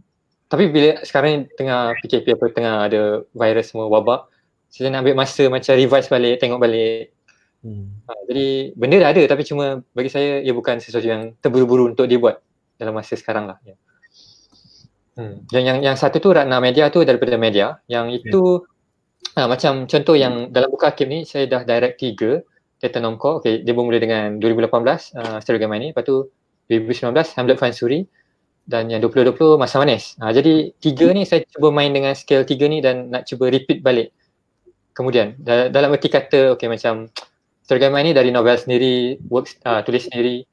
tapi bila sekarang ni tengah PKP tengah ada virus semua wabak, saya nak ambil masa macam revise balik, tengok balik. Jadi benda dah ada tapi cuma bagi saya ia bukan sesuatu yang terburu-buru untuk dibuat dalam masa sekarang lah. Yang satu tu Ratna Media tu daripada Media, yang itu macam contoh yang dalam buku akib ni saya dah direct 3 Teater Nongkor. Okay, dia bermula dengan 2018 Stereo Gamai ni, lepas tu 2019 Hamlet Fansuri, dan yang 2020 Masa Manis. Jadi 3 ni saya cuba main dengan scale 3 ni dan nak cuba repeat balik. Kemudian dalam erti kata macam Stereo Gamai ni dari novel sendiri, tulis sendiri.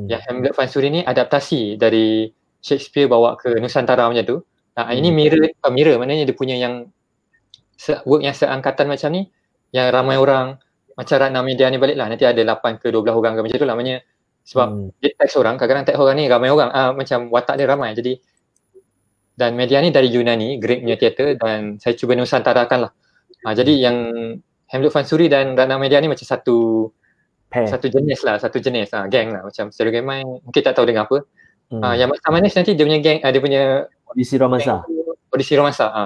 Yang Hamlet Fansuri ni adaptasi dari Shakespeare bawa ke Nusantara macam tu. Ini mirror maknanya dia punya yang work yang seangkatan macam ni, yang ramai orang macam Ratna Media ni balik lah, nanti ada 8 ke 12 orang ke macam tu lah, maknanya sebab dia teks orang, kadang-kadang teks orang ni ramai orang, macam watak dia ramai. Jadi dan Media ni dari Yunani, Greek punya teater, dan saya cuba nusantarakan lah. Jadi yang Hamlet Fansuri dan Ratna Media ni macam satu jenis lah, geng lah, macam Stereo Gamai mungkin tak tahu dengan apa. Yang Masa Manis nanti dia punya geng, dia punya audisi romansa.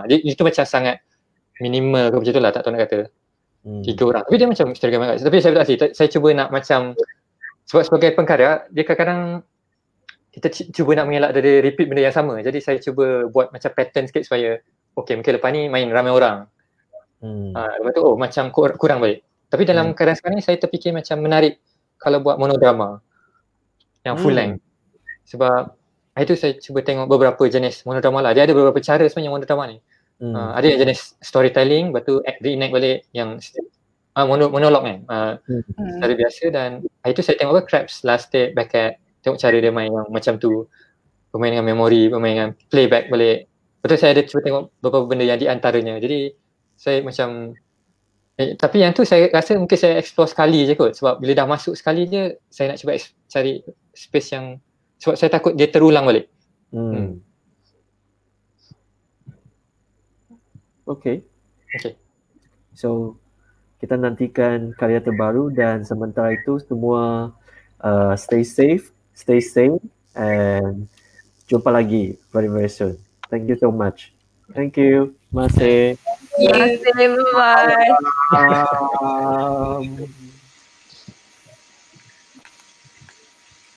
Itu macam sangat minimal ke macam tu lah, tak tahu nak kata 3 orang. Tapi dia macam Stereo Gamai. Tapi saya tak sih, saya cuba nak macam sebab sebagai pengkarya, dia kadang-kadang kita cuba nak mengelak dari repeat benda yang sama. Jadi saya cuba buat macam pattern sikit supaya mungkin lepas ni main ramai orang. Lepas tu macam kurang balik. Tapi dalam keadaan sekarang ni saya terfikir macam menarik kalau buat monodrama yang full length. Sebab itu saya cuba tengok beberapa jenis monodrama lah. Dia ada beberapa cara sebenarnya monodrama ni. Ada yang jenis storytelling, lepas tu reenact balik yang monolog kan, secara biasa. Dan itu saya tengok Crabs, Last Take, Beckett, tengok cara dia main yang macam tu, bermain dengan memori, bermain dengan playback balik. Betul, saya ada cuba tengok beberapa benda yang di antaranya. Jadi saya macam tapi yang tu saya rasa mungkin saya explore sekali je kot, sebab bila dah masuk sekali je saya nak cuba cari space yang, sebab saya takut dia terulang balik. Okay. So kita nantikan karya terbaru, dan sementara itu semua stay safe, stay sane, and jumpa lagi very very soon. Thank you so much. Thank you. Masih. Bye.